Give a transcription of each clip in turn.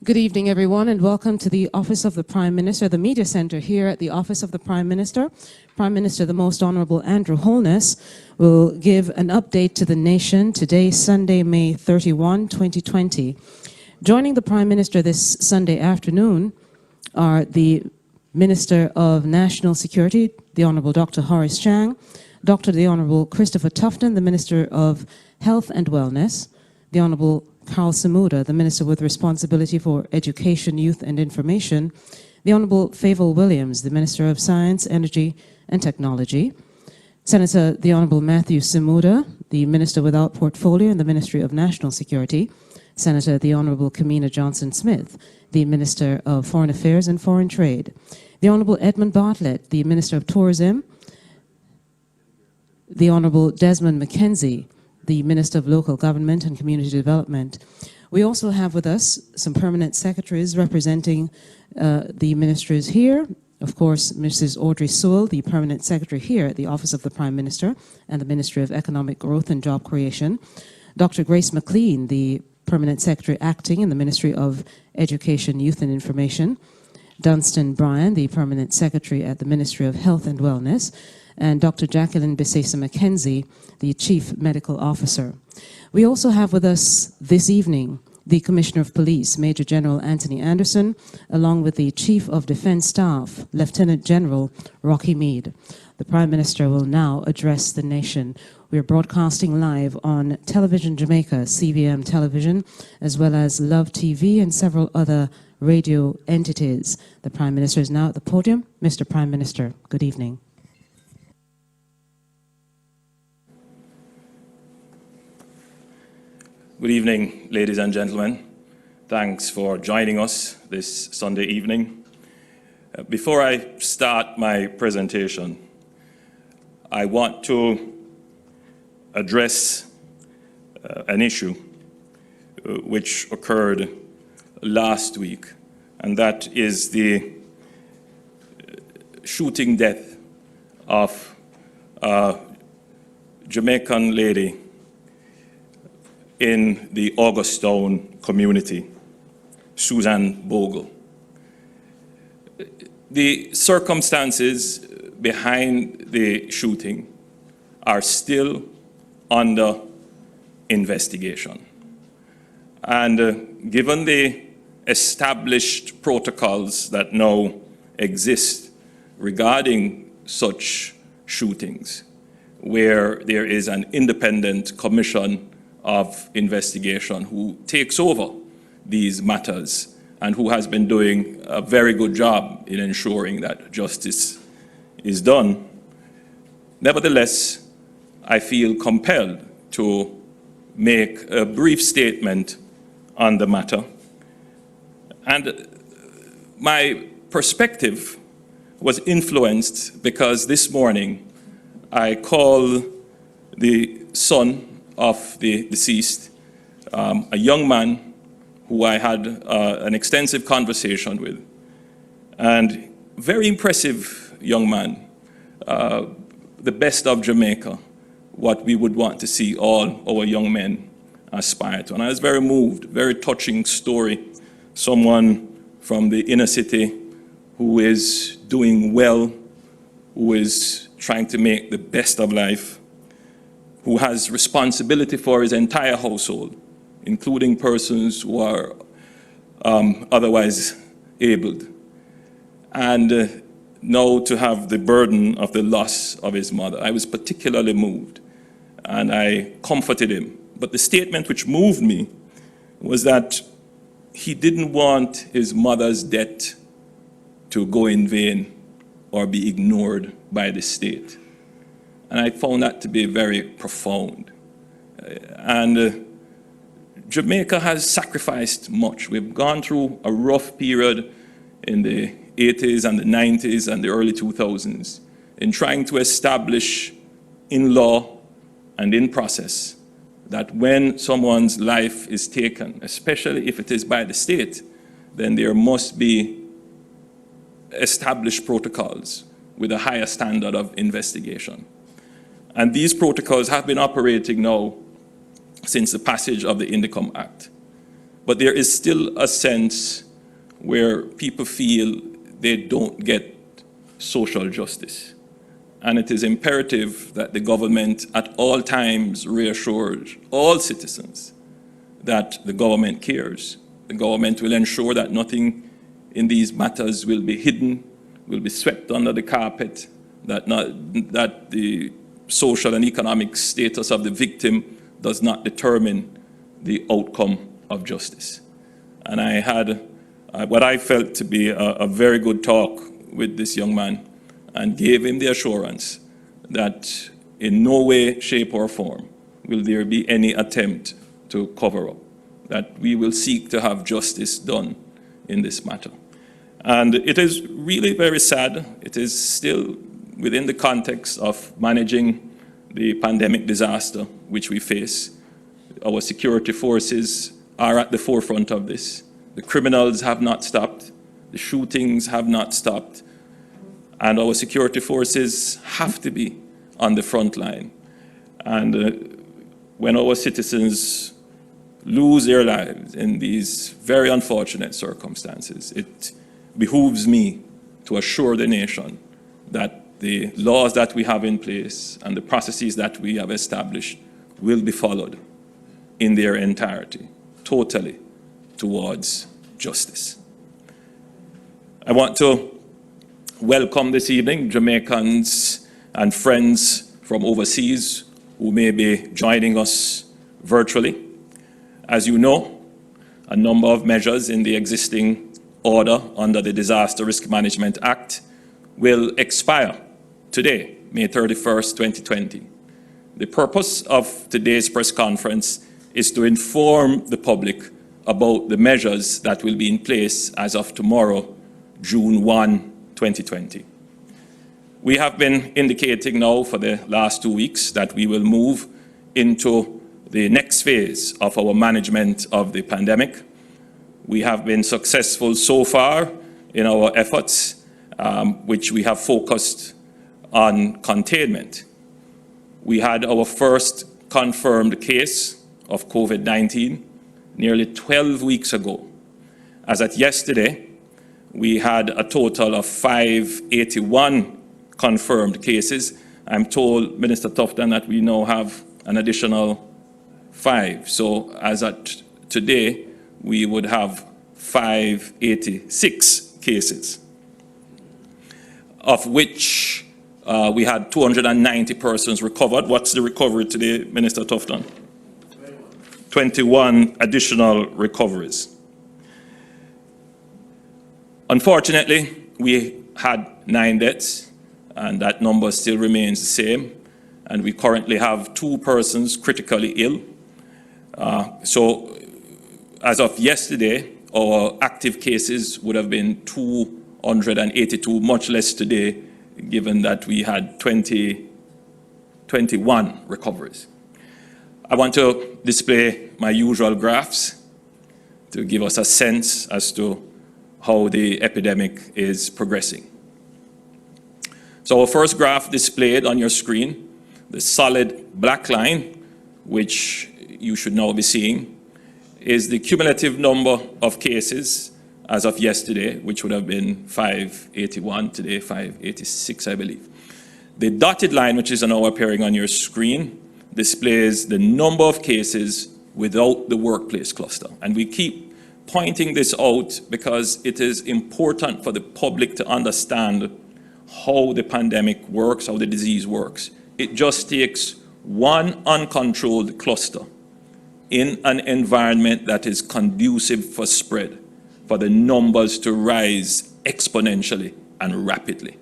Good evening, everyone, and welcome to the Office of the Prime Minister, the Media Center here at the Office of the Prime Minister. Prime Minister, the Most Honorable Andrew Holness, will give an update to the nation today, Sunday, May 31, 2020. Joining the Prime Minister this Sunday afternoon are the Minister of National Security, the Honorable Dr. Horace Chang, the Honorable Christopher Tufton, the Minister of Health and Wellness, the Honorable Carl Samuda, the Minister with responsibility for Education, Youth and Information, the Honorable Favour Williams, the Minister of Science, Energy and Technology, Senator the Honorable Matthew Samuda, the Minister without Portfolio in the Ministry of National Security, Senator the Honorable Kamina Johnson-Smith, the Minister of Foreign Affairs and Foreign Trade, the Honorable Edmund Bartlett, the Minister of Tourism, the Honorable Desmond McKenzie, the Minister of Local Government and Community Development. We also have with us some permanent secretaries representing the ministries here. Of course, Mrs. Audrey Sewell, the permanent secretary here at the Office of the Prime Minister and the Ministry of Economic Growth and Job Creation. Dr. Grace McLean, the permanent secretary acting in the Ministry of Education, Youth and Information. Dunstan Bryan, the permanent secretary at the Ministry of Health and Wellness, and Dr. Jacqueline Bisesa McKenzie, the Chief Medical Officer. We also have with us this evening the Commissioner of Police, Major General Anthony Anderson, along with the Chief of Defence Staff, Lieutenant General Rocky Meade. The Prime Minister will now address the nation. We're broadcasting live on Television Jamaica, CVM Television, as well as Love TV and several other radio entities. The Prime Minister is now at the podium. Mr. Prime Minister, good evening. Good evening, ladies and gentlemen. Thanks for joining us this Sunday evening. Before I start my presentation, I want to address an issue which occurred last week, and that is the shooting death of a Jamaican lady in the Augustown community, Suzanne Bogle. The circumstances behind the shooting are still under investigation. And given the established protocols that now exist regarding such shootings, where there is an independent commission of investigation who takes over these matters and who has been doing a very good job in ensuring that justice is done. Nevertheless, I feel compelled to make a brief statement on the matter. And my perspective was influenced because this morning I called the son of the deceased, a young man who I had an extensive conversation with, and very impressive young man, the best of Jamaica, what we would want to see all our young men aspire to. And I was very moved, very touching story. Someone from the inner city who is doing well, who is trying to make the best of life, who has responsibility for his entire household, including persons who are otherwise abled. And now to have the burden of the loss of his mother. I was particularly moved, and I comforted him. But the statement which moved me was that he didn't want his mother's death to go in vain or be ignored by the state. And I found that to be very profound. And Jamaica has sacrificed much. We've gone through a rough period in the 80s and the 90s and the early 2000s in trying to establish in law and in process that when someone's life is taken, especially if it is by the state, then there must be established protocols with a higher standard of investigation. And these protocols have been operating now since the passage of the Indicom Act. but there is still a sense where people feel they don't get social justice. And it is imperative that the government at all times reassures all citizens that the government cares. The government will ensure that nothing in these matters will be hidden, will be swept under the carpet, that the social and economic status of the victim does not determine the outcome of justice. And I had what I felt to be a very good talk with this young man, and gave him the assurance that in no way, shape, or form will there be any attempt to cover up, that we will seek to have justice done in this matter. And it is really very sad. It is still within the context of managing the pandemic disaster which we face. Our security forces are at the forefront of this. The criminals have not stopped. The shootings have not stopped. And our security forces have to be on the front line. And when our citizens lose their lives in these very unfortunate circumstances, it behooves me to assure the nation that the laws that we have in place and the processes that we have established will be followed in their entirety, totally, towards justice. I want to welcome this evening Jamaicans and friends from overseas who may be joining us virtually. As you know, a number of measures in the existing order under the Disaster Risk Management Act will expire today, May 31st, 2020. The purpose of today's press conference is to inform the public about the measures that will be in place as of tomorrow, June 1, 2020. We have been indicating now for the last 2 weeks that we will move into the next phase of our management of the pandemic. We have been successful so far in our efforts, which we have focused on containment. We had our first confirmed case of COVID-19 nearly 12 weeks ago. As at yesterday, we had a total of 581 confirmed cases. I'm told, Minister Tufton, that we now have an additional 5. So as at today, we would have 586 cases, of which we had 290 persons recovered. What's the recovery today, Minister Tufton? 21 additional recoveries. Unfortunately, we had 9 deaths, and that number still remains the same. And we currently have 2 persons critically ill. So as of yesterday, our active cases would have been 282, much less today, given that we had 21 recoveries. I want to display my usual graphs to give us a sense as to how the epidemic is progressing. So our first graph displayed on your screen, the solid black line, which you should now be seeing, is the cumulative number of cases as of yesterday, which would have been 581, today 586, I believe. The dotted line, which is now appearing on your screen, displays the number of cases without the workplace cluster. And we keep pointing this out because it is important for the public to understand how the pandemic works, how the disease works. It just takes one uncontrolled cluster in an environment that is conducive for spread, for the numbers to rise exponentially and rapidly.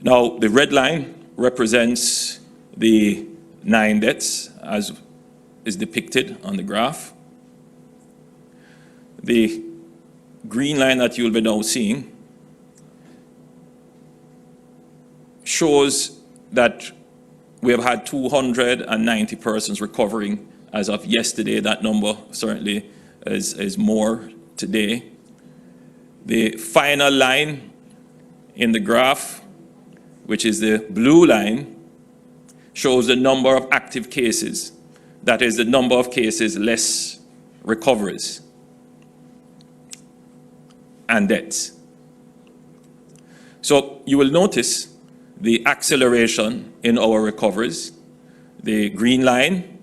Now, the red line represents the 9 deaths, as is depicted on the graph. The green line that you'll be now seeing shows that we have had 290 persons recovering as of yesterday. That number certainly is more today. The final line in the graph, which is the blue line, shows the number of active cases that is the number of cases less recoveries and deaths. So you will notice the acceleration in our recoveries, the green line,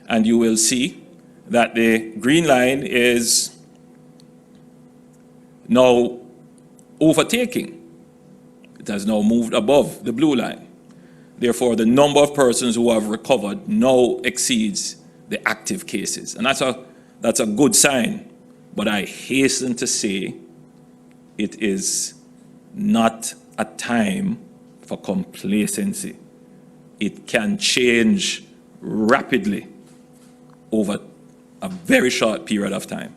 and you will see that the green line is now overtaking. It has now moved above the blue line. Therefore, the number of persons who have recovered now exceeds the active cases. And that's a good sign. But I hasten to say it is not a time for complacency. It can change rapidly over a very short period of time.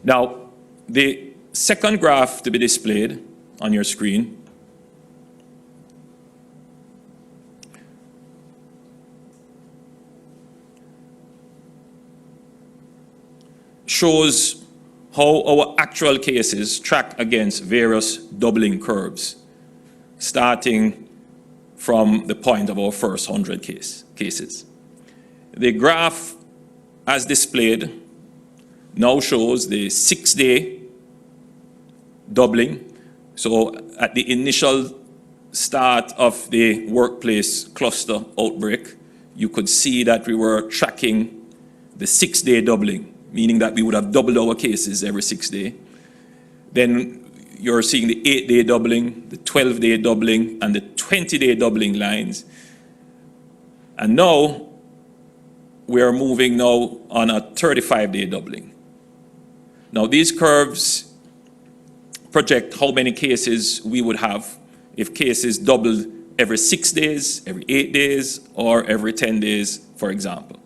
Now, the second graph to be displayed on your screen shows how our actual cases track against various doubling curves, starting from the point of our first 100 cases. The graph, as displayed, now shows the 6-day doubling. So at the initial start of the workplace cluster outbreak, you could see that we were tracking the 6-day doubling, meaning that we would have doubled our cases every 6 days. Then you're seeing the 8-day doubling, the 12-day doubling, and the 20-day doubling lines. And now we are moving now on a 35-day doubling. Now these curves project how many cases we would have if cases doubled every 6 days, every 8 days, or every 10 days, for example.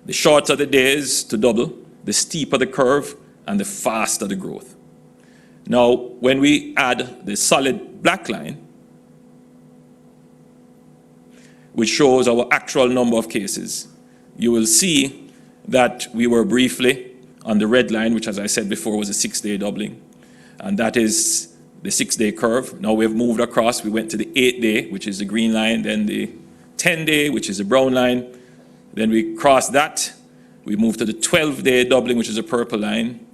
The shorter the days to double, the steeper the curve, and the faster the growth. Now, when we add the solid black line, which shows our actual number of cases, you will see that we were briefly on the red line, which, as I said before, was a 6-day doubling. And that is the 6-day curve. Now we've moved across. We went to the 8-day, which is the green line, then the 10-day, which is the brown line. Then we crossed that. We moved to the 12-day doubling, which is a purple line.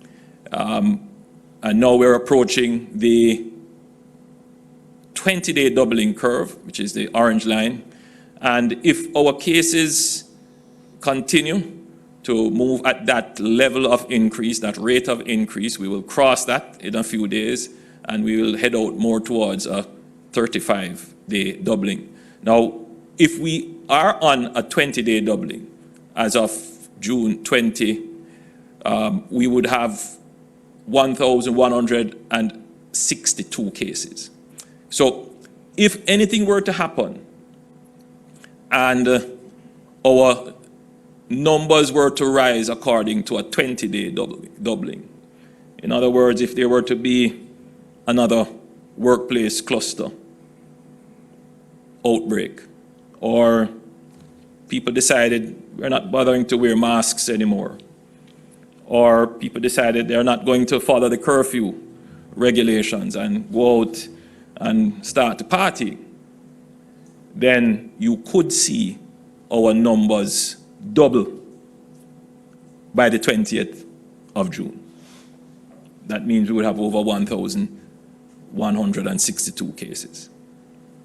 And now we're approaching the 20-day doubling curve, which is the orange line. And if our cases continue to move at that level of increase, that rate of increase, we will cross that in a few days, and we will head out more towards a 35-day doubling. Now, if we are on a 20-day doubling, as of June 20, we would have 1,162 cases. So if anything were to happen and our numbers were to rise according to a 20-day doubling, in other words, if there were to be another workplace cluster outbreak, or people decided we're not bothering to wear masks anymore, or people decided they're not going to follow the curfew regulations and go out and start to party, then you could see our numbers double by the 20th of June. That means we would have over 1,162 cases.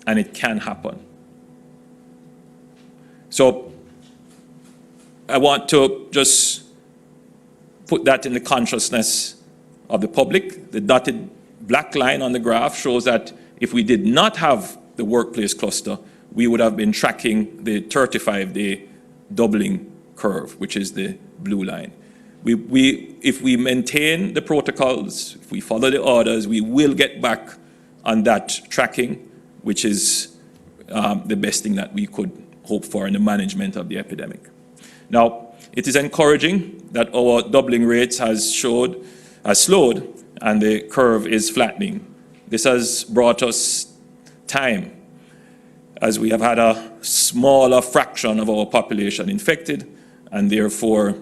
And it can happen. So I want to just put that in the consciousness of the public. The dotted black line on the graph shows that if we did not have the workplace cluster, we would have been tracking the 35-day doubling curve, which is the blue line. If we maintain the protocols, if we follow the orders, we will get back on that tracking, which is the best thing that we could hope for in the management of the epidemic. Now, it is encouraging that our doubling rates has slowed, and the curve is flattening. This has brought us time, as we have had a smaller fraction of our population infected, and therefore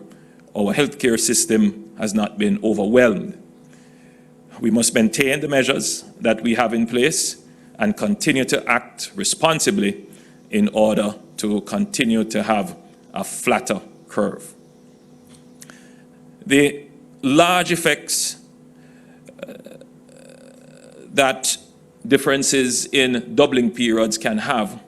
our healthcare system has not been overwhelmed. We must maintain the measures that we have in place and continue to act responsibly in order to continue to have a flatter curve. The large effects that differences in doubling periods can have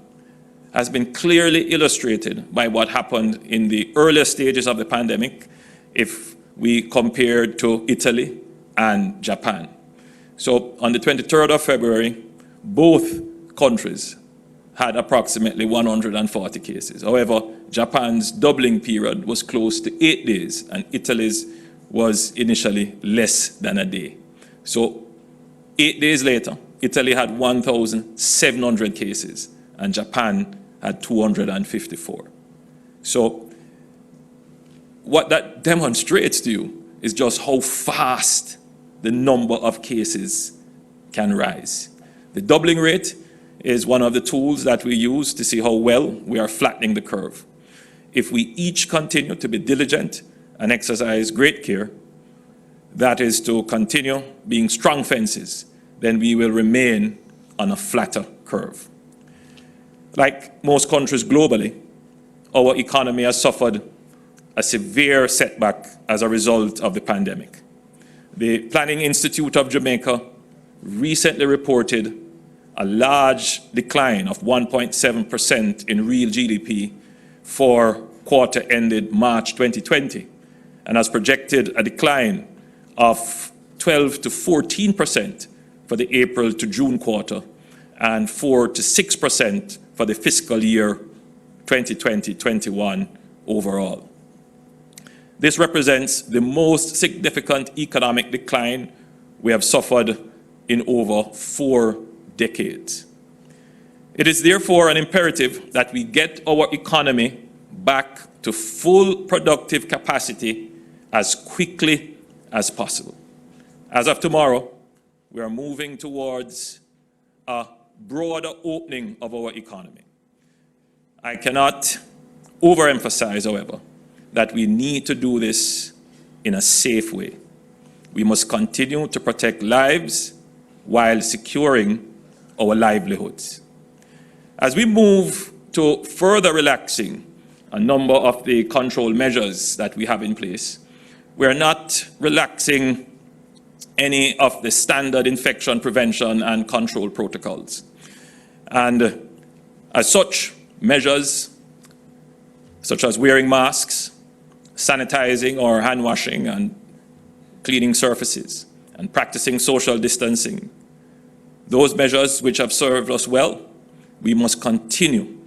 has been clearly illustrated by what happened in the earlier stages of the pandemic if we compared to Italy and Japan. So on the 23rd of February, both countries had approximately 140 cases. However, Japan's doubling period was close to 8 days, and Italy's was initially less than a day. So 8 days later, Italy had 1,700 cases, and Japan had 254. So what that demonstrates to you is just how fast the number of cases can rise. The doubling rate is one of the tools that we use to see how well we are flattening the curve. If we each continue to be diligent and exercise great care, that is to continue being strong fences, then we will remain on a flatter curve. Like most countries globally, our economy has suffered a severe setback as a result of the pandemic. The Planning Institute of Jamaica recently reported a large decline of 1.7% in real GDP for quarter ended March 2020, and has projected a decline of 12 to 14% for the April to June quarter, and 4 to 6% for the fiscal year 2020-21 overall. This represents the most significant economic decline we have suffered in over 4 decades. It is therefore an imperative that we get our economy back to full productive capacity as quickly as possible. As of tomorrow, we are moving towards a broader opening of our economy. I cannot overemphasize, however, that we need to do this in a safe way. We must continue to protect lives while securing our livelihoods. As we move to further relaxing a number of the control measures that we have in place, we are not relaxing any of the standard infection prevention and control protocols. And as such, measures such as wearing masks, sanitizing or hand washing and cleaning surfaces, and practicing social distancing, those measures which have served us well, we must continue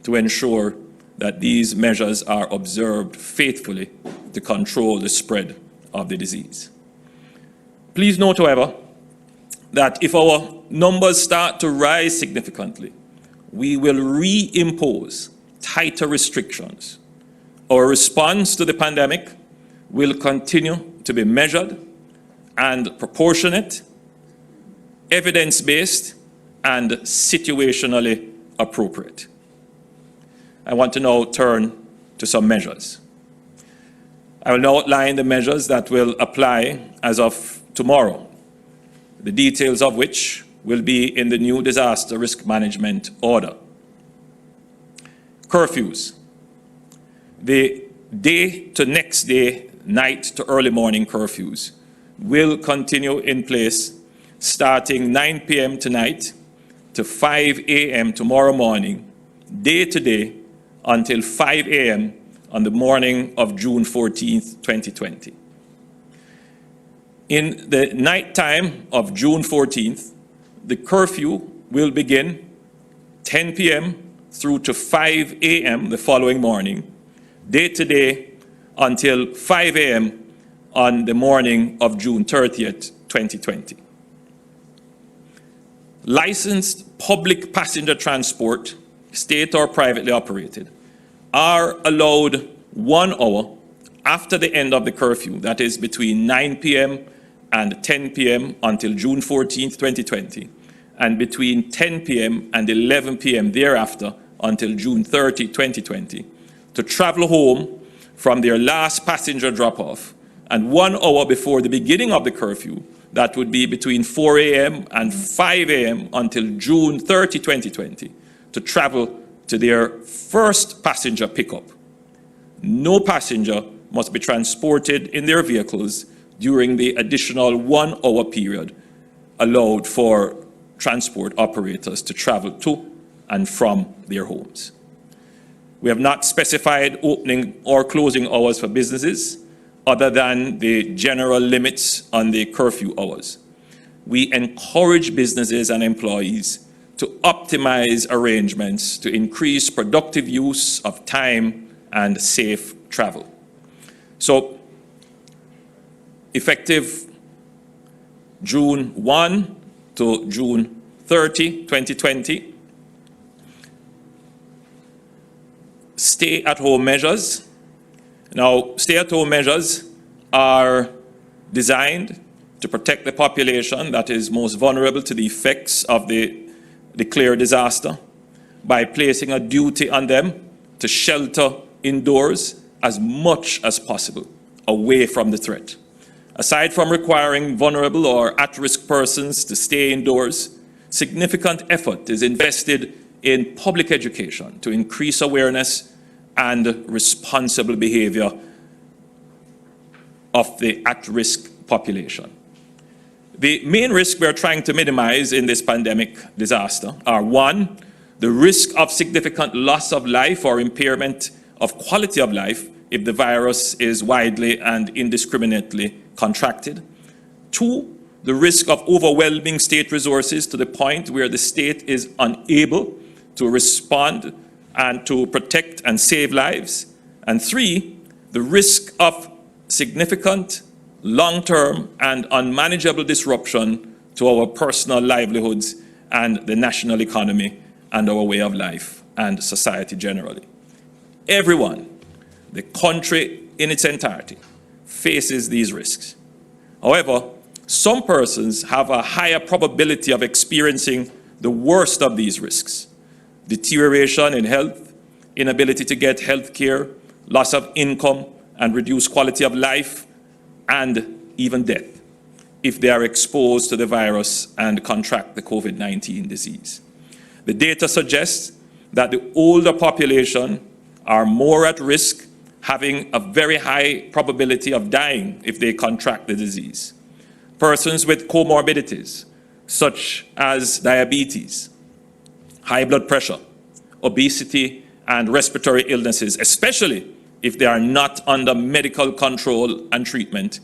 to ensure that these measures are observed faithfully to control the spread of the disease. Please note, however, that if our numbers start to rise significantly, we will reimpose tighter restrictions. Our response to the pandemic will continue to be measured and proportionate, evidence-based, and situationally appropriate. I want to now turn to some measures. I will now outline the measures that will apply as of tomorrow, the details of which will be in the new disaster risk management order. Curfews. The day to next day, night to early morning curfews will continue in place starting 9 p.m. tonight to 5 a.m. tomorrow morning, day to day, until 5 a.m. on the morning of June 14th, 2020. In the night time of June 14th, the curfew will begin 10 p.m. through to 5 a.m. the following morning, day to day, until 5 a.m. on the morning of June 30th, 2020. Licensed public passenger transport, state or privately operated, are allowed 1 hour after the end of the curfew, that is between 9 p.m. and 10 p.m. until June 14th, 2020, and between 10 p.m. and 11 p.m. thereafter until June 30, 2020, to travel home from their last passenger drop-off, and 1 hour before the beginning of the curfew, that would be between 4 a.m. and 5 a.m. until June 30, 2020, to travel to their first passenger pickup. no passenger must be transported in their vehicles during the additional 1 hour period allowed for transport operators to travel to and from their homes. We have not specified opening or closing hours for businesses other than the general limits on the curfew hours. We encourage businesses and employees to optimize arrangements to increase productive use of time and safe travel. So, effective June 1 to June 30, 2020, stay-at-home measures. Now, stay-at-home measures are designed to protect the population that is most vulnerable to the effects of the declared disaster by placing a duty on them to shelter indoors as much as possible away from the threat. Aside from requiring vulnerable or at-risk persons to stay indoors, significant effort is invested in public education to increase awareness and responsible behavior of the at-risk population. The main risks we're trying to minimize in this pandemic disaster are: 1, the risk of significant loss of life or impairment of quality of life if the virus is widely and indiscriminately contracted; 2, the risk of overwhelming state resources to the point where the state is unable to respond and to protect and save lives; and 3, the risk of significant, long-term, and unmanageable disruption to our personal livelihoods and the national economy and our way of life and society generally. Everyone, the country in its entirety, faces these risks. However, some persons have a higher probability of experiencing the worst of these risks: deterioration in health, inability to get health care, loss of income and reduced quality of life, and even death if they are exposed to the virus and contract the COVID-19 disease. The data suggests that the older population are more at risk, having a very high probability of dying if they contract the disease. Persons with comorbidities, such as diabetes, high blood pressure, obesity, and respiratory illnesses, especially if they are not under medical control and treatment,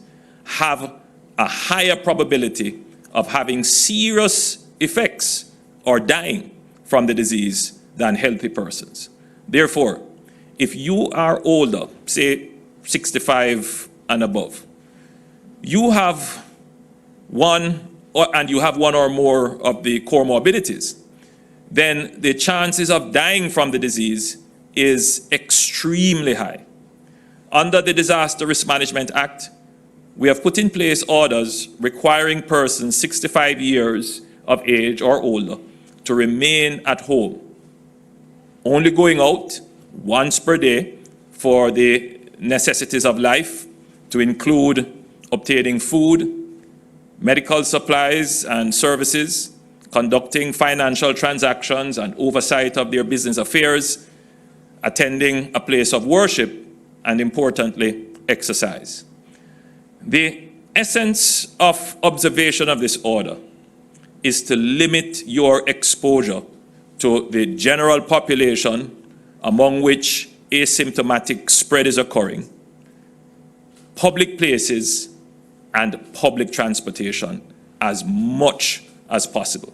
have a higher probability of having serious effects or dying from the disease than healthy persons. Therefore, if you are older, say 65 and above, you have one or more of the comorbidities, then the chances of dying from the disease is extremely high. Under the Disaster Risk Management Act, we have put in place orders requiring persons 65 years of age or older to remain at home, only going out once per day for the necessities of life, to include obtaining food, medical supplies and services, conducting financial transactions and oversight of their business affairs, attending a place of worship, and importantly, exercise. The essence of observation of this order is to limit your exposure to the general population among which asymptomatic spread is occurring, public places, and public transportation as much as possible.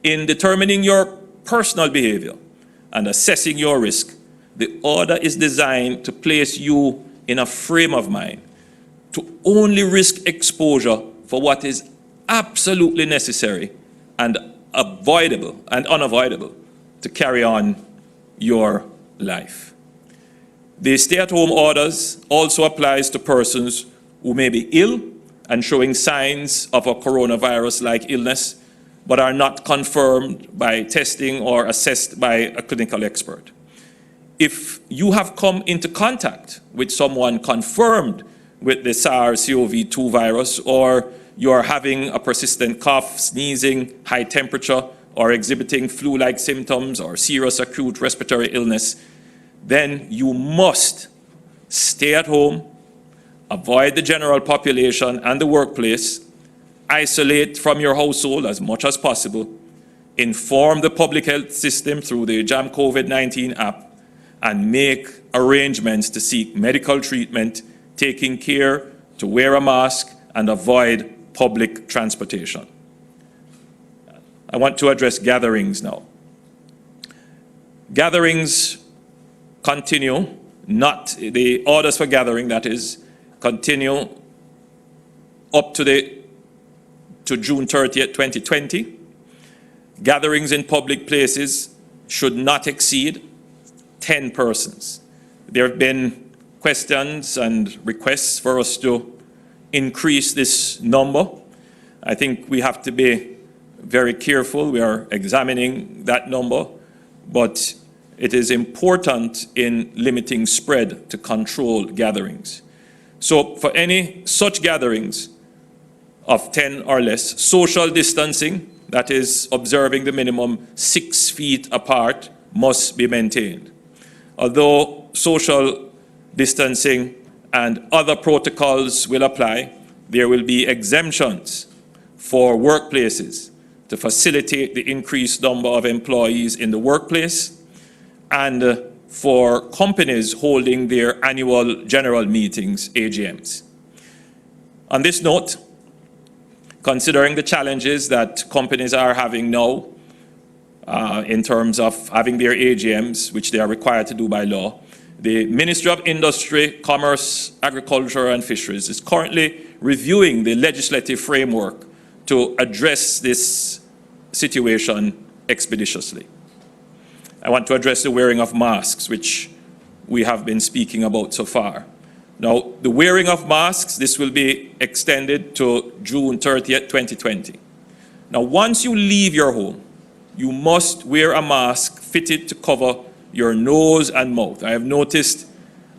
In determining your personal behavior and assessing your risk, the order is designed to place you in a frame of mind to only risk exposure for what is absolutely necessary and unavoidable to carry on your life. The stay-at-home orders also applies to persons who may be ill and showing signs of a coronavirus-like illness, but are not confirmed by testing or assessed by a clinical expert. If you have come into contact with someone confirmed with the SARS-CoV-2 virus, or you're having a persistent cough, sneezing, high temperature, or exhibiting flu-like symptoms or serious acute respiratory illness, then you must stay at home, avoid the general population and the workplace, isolate from your household as much as possible, inform the public health system through the Jam COVID-19 app, and make arrangements to seek medical treatment, taking care to wear a mask and avoid public transportation. I want to address gatherings now. Gatherings continue, not the orders for gathering, that is, continue up to June 30th, 2020. Gatherings in public places should not exceed 10 persons. There have been questions and requests for us to increase this number. I think we have to be very careful. We are examining that number, but it is important in limiting spread to control gatherings. So for any such gatherings of 10 or less, social distancing, that is observing the minimum 6 feet apart, must be maintained. Although social distancing and other protocols will apply, there will be exemptions for workplaces to facilitate the increased number of employees in the workplace, and for companies holding their annual general meetings, AGMs. On this note, considering the challenges that companies are having now in terms of having their AGMs, which they are required to do by law, the Ministry of Industry, Commerce, Agriculture and Fisheries is currently reviewing the legislative framework to address this situation expeditiously. I want to address the wearing of masks, which we have been speaking about so far. Now, the wearing of masks, this will be extended to June 30th, 2020. Now, once you leave your home, you must wear a mask fitted to cover your nose and mouth. I have noticed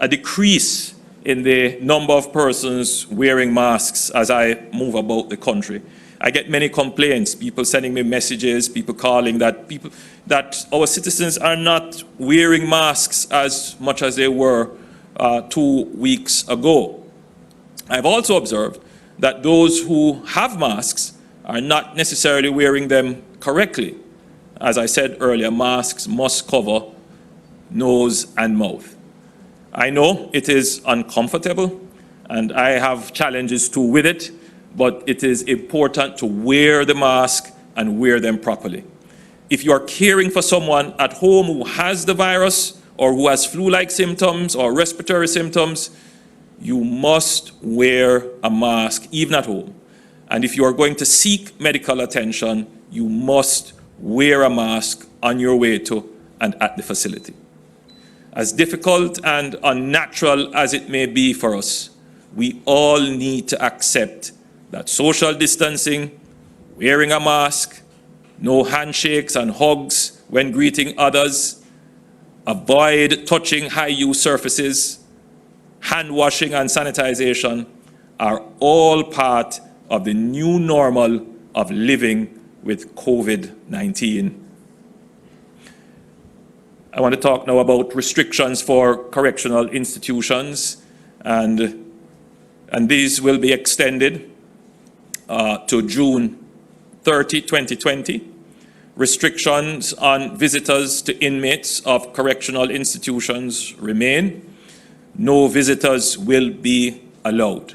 a decrease in the number of persons wearing masks as I move about the country. I get many complaints, people sending me messages, people calling that our citizens are not wearing masks as much as they were 2 weeks ago. I've also observed that those who have masks are not necessarily wearing them correctly. As I said earlier, masks must cover nose and mouth. I know it is uncomfortable, and I have challenges too with it, but it is important to wear the mask and wear them properly. If you are caring for someone at home who has the virus or who has flu-like symptoms or respiratory symptoms, you must wear a mask even at home. And if you are going to seek medical attention, you must wear a mask on your way to and at the facility. As difficult and unnatural as it may be for us, we all need to accept that social distancing, wearing a mask, no handshakes and hugs when greeting others, avoid touching high-use surfaces, hand washing and sanitization are all part of the new normal of living with COVID-19. I want to talk now about restrictions for correctional institutions, and these will be extended to June 30, 2020. Restrictions on visitors to inmates of correctional institutions remain. No visitors will be allowed.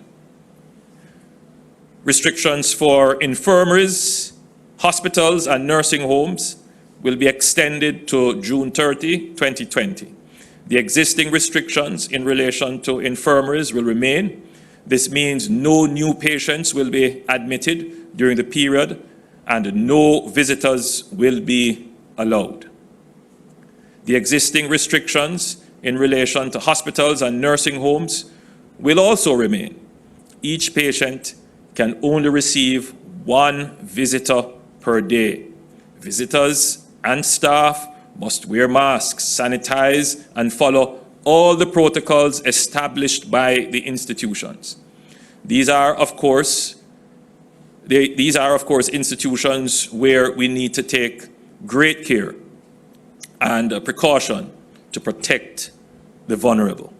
Restrictions for infirmaries, hospitals and nursing homes will be extended to June 30, 2020. The existing restrictions in relation to infirmaries will remain. This means no new patients will be admitted during the period and no visitors will be allowed. The existing restrictions in relation to hospitals and nursing homes will also remain. Each patient can only receive 1 visitor per day. Visitors and staff must wear masks, sanitize, and follow all the protocols established by the institutions. These are, of course, institutions where we need to take great care and precaution to protect the vulnerable.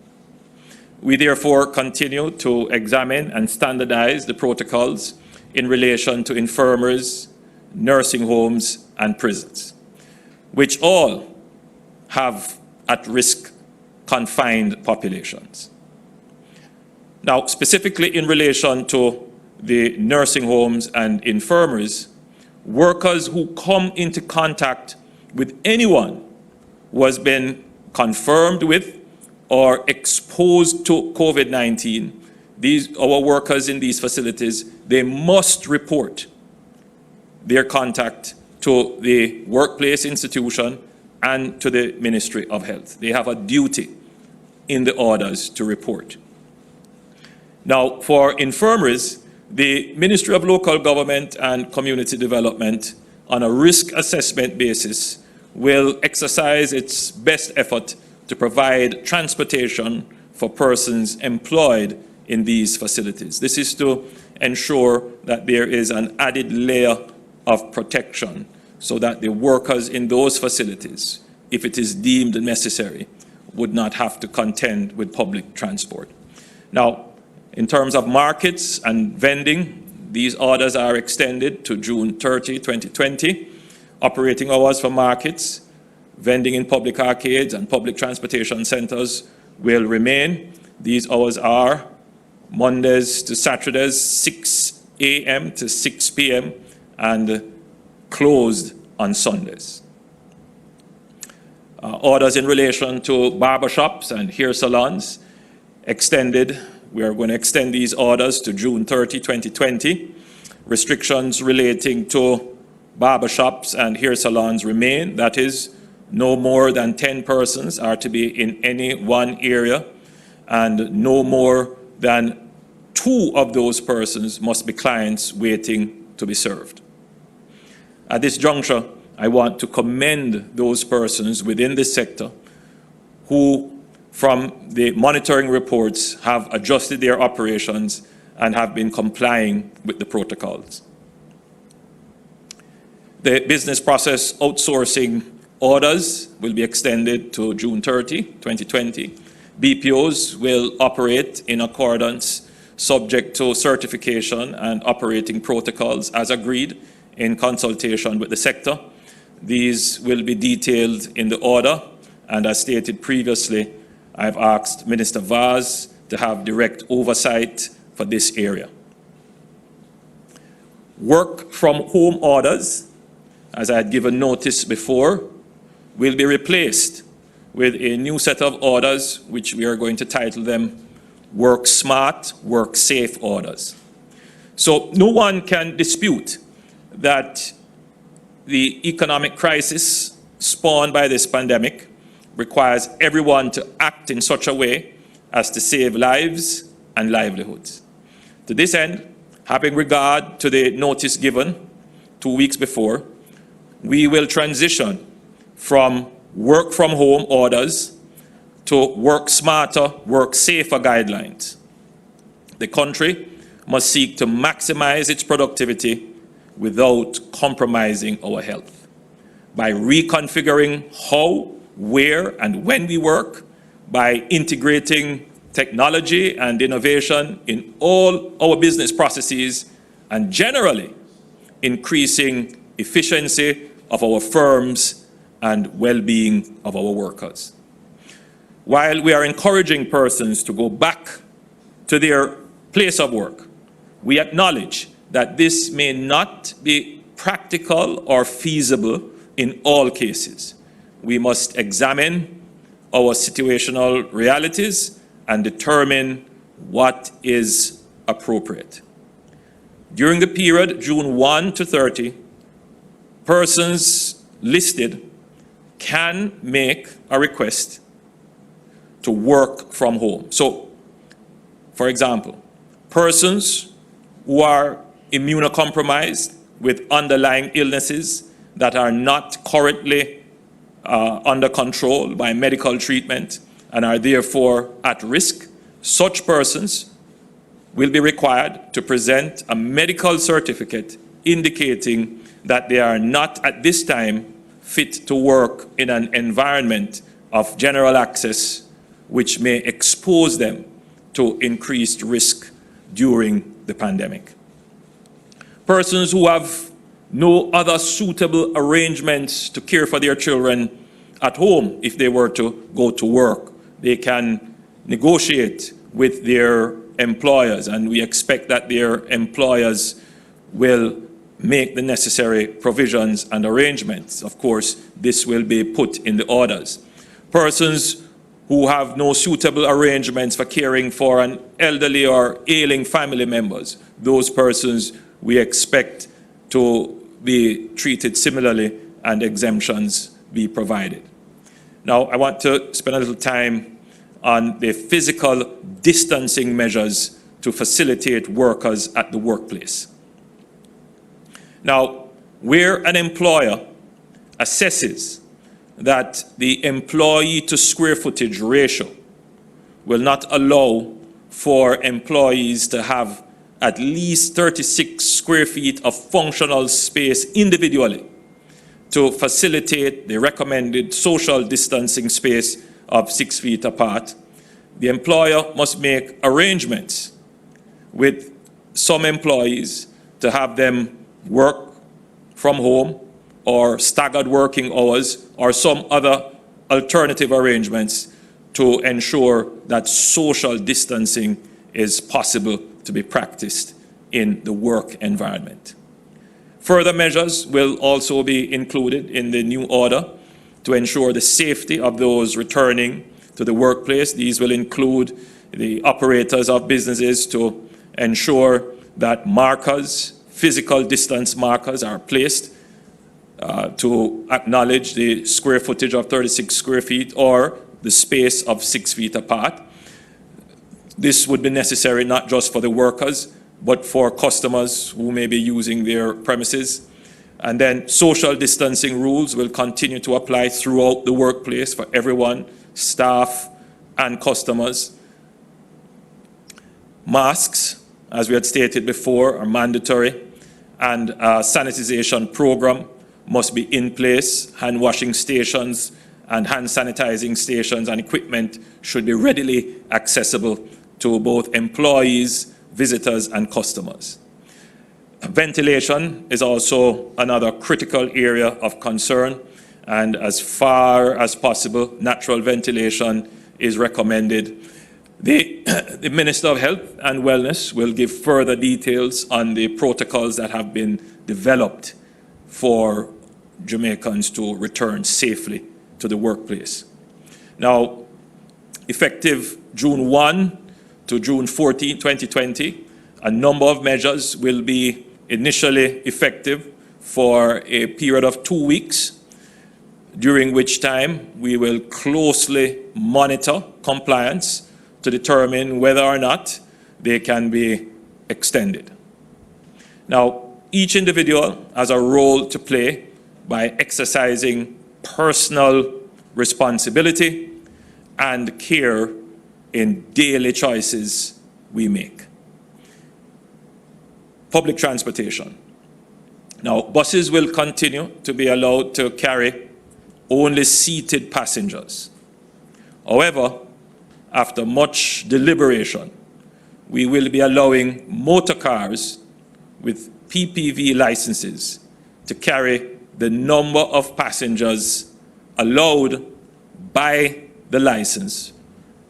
We therefore continue to examine and standardize the protocols in relation to infirmaries, nursing homes, and prisons, which all have at-risk confined populations. Now, specifically in relation to the nursing homes and infirmaries, workers who come into contact with anyone who has been confirmed with or exposed to COVID-19, our workers in these facilities, they must report their contact to the workplace institution and to the Ministry of Health. They have a duty in the orders to report. Now, for infirmaries, the Ministry of Local Government and Community Development, on a risk assessment basis, will exercise its best effort to provide transportation for persons employed in these facilities. This is to ensure that there is an added layer of protection so that the workers in those facilities, if it is deemed necessary, would not have to contend with public transport. Now, in terms of markets and vending, these orders are extended to June 30, 2020. Operating hours for markets, vending in public arcades and public transportation centers will remain. These hours are Mondays to Saturdays, 6 a.m. to 6 p.m. and closed on Sundays. Orders in relation to barbershops and hair salons extended. We are going to extend these orders to June 30, 2020. Restrictions relating to barbershops and hair salons remain. That is, no more than 10 persons are to be in any one area, and no more than 2 of those persons must be clients waiting to be served. At this juncture, I want to commend those persons within this sector who, from the monitoring reports, have adjusted their operations and have been complying with the protocols. The business process outsourcing orders will be extended to June 30, 2020. BPOs will operate in accordance, subject to certification and operating protocols as agreed in consultation with the sector. These will be detailed in the order, and as stated previously, I've asked Minister Vaz to have direct oversight for this area. Work from home orders, as I had given notice before, will be replaced with a new set of orders, which we are going to title them Work Smart, Work Safe orders. So no one can dispute that the economic crisis spawned by this pandemic requires everyone to act in such a way as to save lives and livelihoods. To this end, having regard to the notice given 2 weeks before, we will transition from work from home orders to work smarter, work safer guidelines. The country must seek to maximize its productivity without compromising our health. By reconfiguring how, where, and when we work, by integrating technology and innovation in all our business processes, and generally increasing efficiency of our firms and well-being of our workers. While we are encouraging persons to go back to their place of work, we acknowledge that this may not be practical or feasible in all cases. We must examine our situational realities and determine what is appropriate. During the period June 1 to 30, persons listed can make a request to work from home. So, for example, persons who are immunocompromised with underlying illnesses that are not currently under control by medical treatment and are therefore at risk, such persons will be required to present a medical certificate indicating that they are not at this time fit to work in an environment of general access which may expose them to increased risk during the pandemic. Persons who have no other suitable arrangements to care for their children at home, if they were to go to work, they can negotiate with their employers, and we expect that their employers will make the necessary provisions and arrangements. Of course, this will be put in the orders. Persons who have no suitable arrangements for caring for an elderly or ailing family members, those persons we expect to be treated similarly and exemptions be provided. Now, I want to spend a little time on the physical distancing measures to facilitate workers at the workplace. Now, where an employer assesses that the employee to square footage ratio will not allow for employees to have at least 36 square feet of functional space individually to facilitate the recommended social distancing space of 6 feet apart, the employer must make arrangements with some employees to have them work from home or staggered working hours or some other alternative arrangements to ensure that social distancing is possible to be practiced in the work environment. Further measures will also be included in the new order to ensure the safety of those returning to the workplace. These will include the operators of businesses to ensure that markers, physical distance markers, are placed to acknowledge the square footage of 36 square feet or the space of 6 feet apart. This would be necessary not just for the workers, but for customers who may be using their premises. And then social distancing rules will continue to apply throughout the workplace for everyone, staff and customers. Masks, as we had stated before, are mandatory, and a sanitization program must be in place. Hand washing stations and hand sanitizing stations and equipment should be readily accessible to both employees, visitors, and customers. Ventilation is also another critical area of concern, and as far as possible, natural ventilation is recommended. The Minister of Health and Wellness will give further details on the protocols that have been developed for Jamaicans to return safely to the workplace. Now, effective June 1 to June 14, 2020, a number of measures will be initially effective for a period of 2 weeks, during which time we will closely monitor compliance to determine whether or not they can be extended. Now, each individual has a role to play by exercising personal responsibility and care in daily choices we make. Public transportation. Now, buses will continue to be allowed to carry only seated passengers. However, after much deliberation, we will be allowing motor cars with PPV licenses to carry the number of passengers allowed by the license.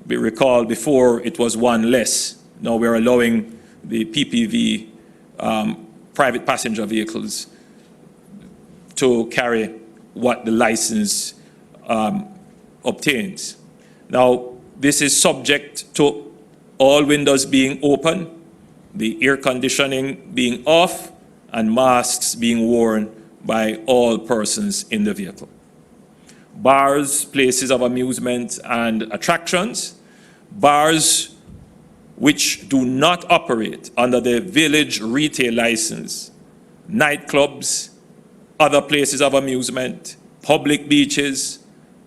We recall before it was one less. Now we're allowing the PPV private passenger vehicles to carry what the license obtains. Now, this is subject to all windows being open, the air conditioning being off, and masks being worn by all persons in the vehicle. Bars, places of amusement and attractions, bars which do not operate under the village retail license, nightclubs, other places of amusement, public beaches,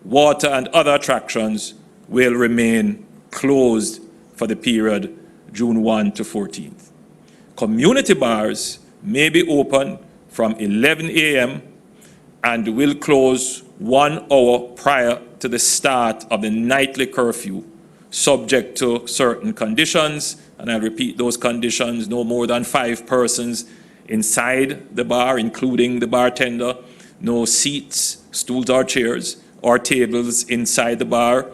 water and other attractions will remain closed for the period June 1 to 14th. Community bars may be open from 11 a.m. and will close 1 hour prior to the start of the nightly curfew subject to certain conditions, and I'll repeat those conditions: no more than 5 persons inside the bar, including the bartender, no seats, stools or chairs, or tables inside the bar.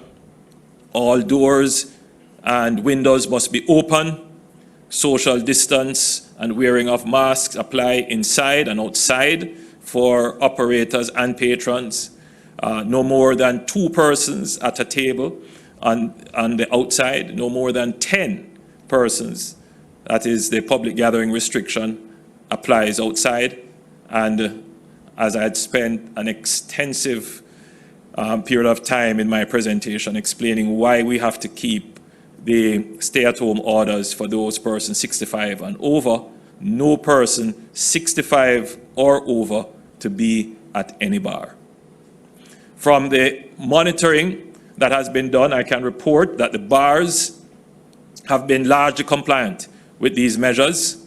All doors and windows must be open. Social distance and wearing of masks apply inside and outside for operators and patrons. No more than 2 persons at a table on the outside, no more than 10 persons. That is, the public gathering restriction applies outside. And as I had spent an extensive period of time in my presentation explaining why we have to keep the stay-at-home orders for those persons 65 and over, no person 65 or over to be at any bar. From the monitoring that has been done, I can report that the bars have been largely compliant with these measures,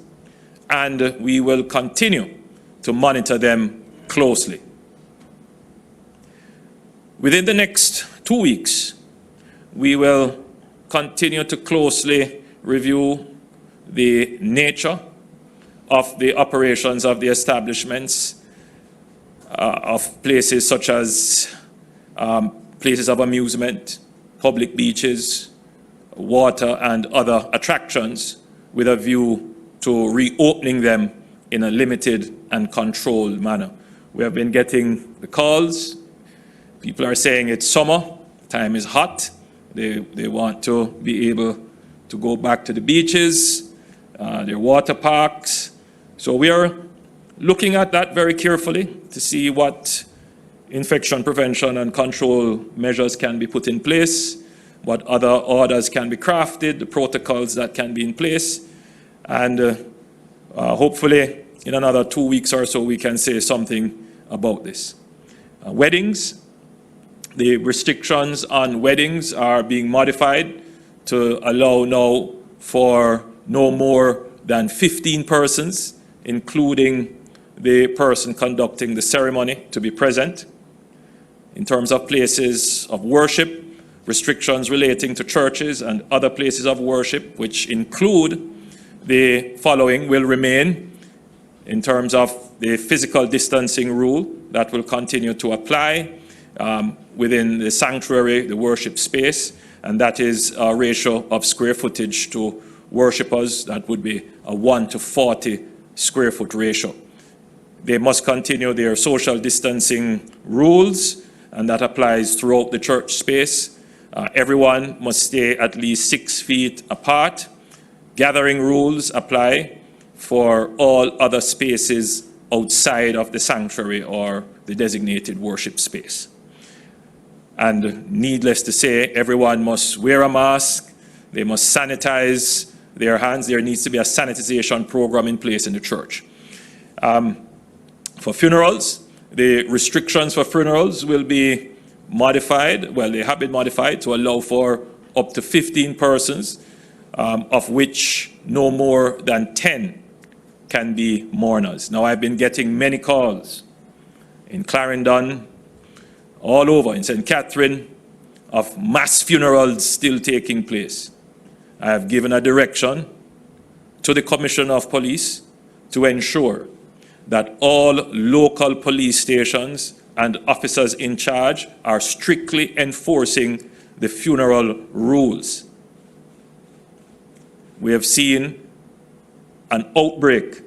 and we will continue to monitor them closely. Within the next 2 weeks, we will continue to closely review the nature of the operations of the establishments of places such as places of amusement, public beaches, water and other attractions, with a view to reopening them in a limited and controlled manner. We have been getting the calls. People are saying it's summer, time is hot. They want to be able to go back to the beaches, their water parks. So we are looking at that very carefully to see what infection prevention and control measures can be put in place, what other orders can be crafted, the protocols that can be in place. And hopefully in another 2 weeks or so we can say something about this. Weddings. The restrictions on weddings are being modified to allow now for no more than 15 persons, including the person conducting the ceremony, to be present. In terms of places of worship, restrictions relating to churches and other places of worship, which include the following, will remain. In terms of the physical distancing rule, that will continue to apply within the sanctuary, the worship space, and that is a ratio of square footage to worshippers. That would be a 1 to 40 square foot ratio. They must continue their social distancing rules, and that applies throughout the church space. Everyone must stay at least 6 feet apart. Gathering rules apply for all other spaces outside of the sanctuary or the designated worship space. And needless to say, everyone must wear a mask. They must sanitize their hands. There needs to be a sanitization program in place in the church. For funerals, the restrictions for funerals will be modified. Well, they have been modified to allow for up to 15 persons, of which no more than 10 can be mourners. Now, I've been getting many calls in Clarendon, all over, in St. Catherine, of mass funerals still taking place. I have given a direction to the Commissioner of Police to ensure that all local police stations and officers in charge are strictly enforcing the funeral rules. We have seen an outbreak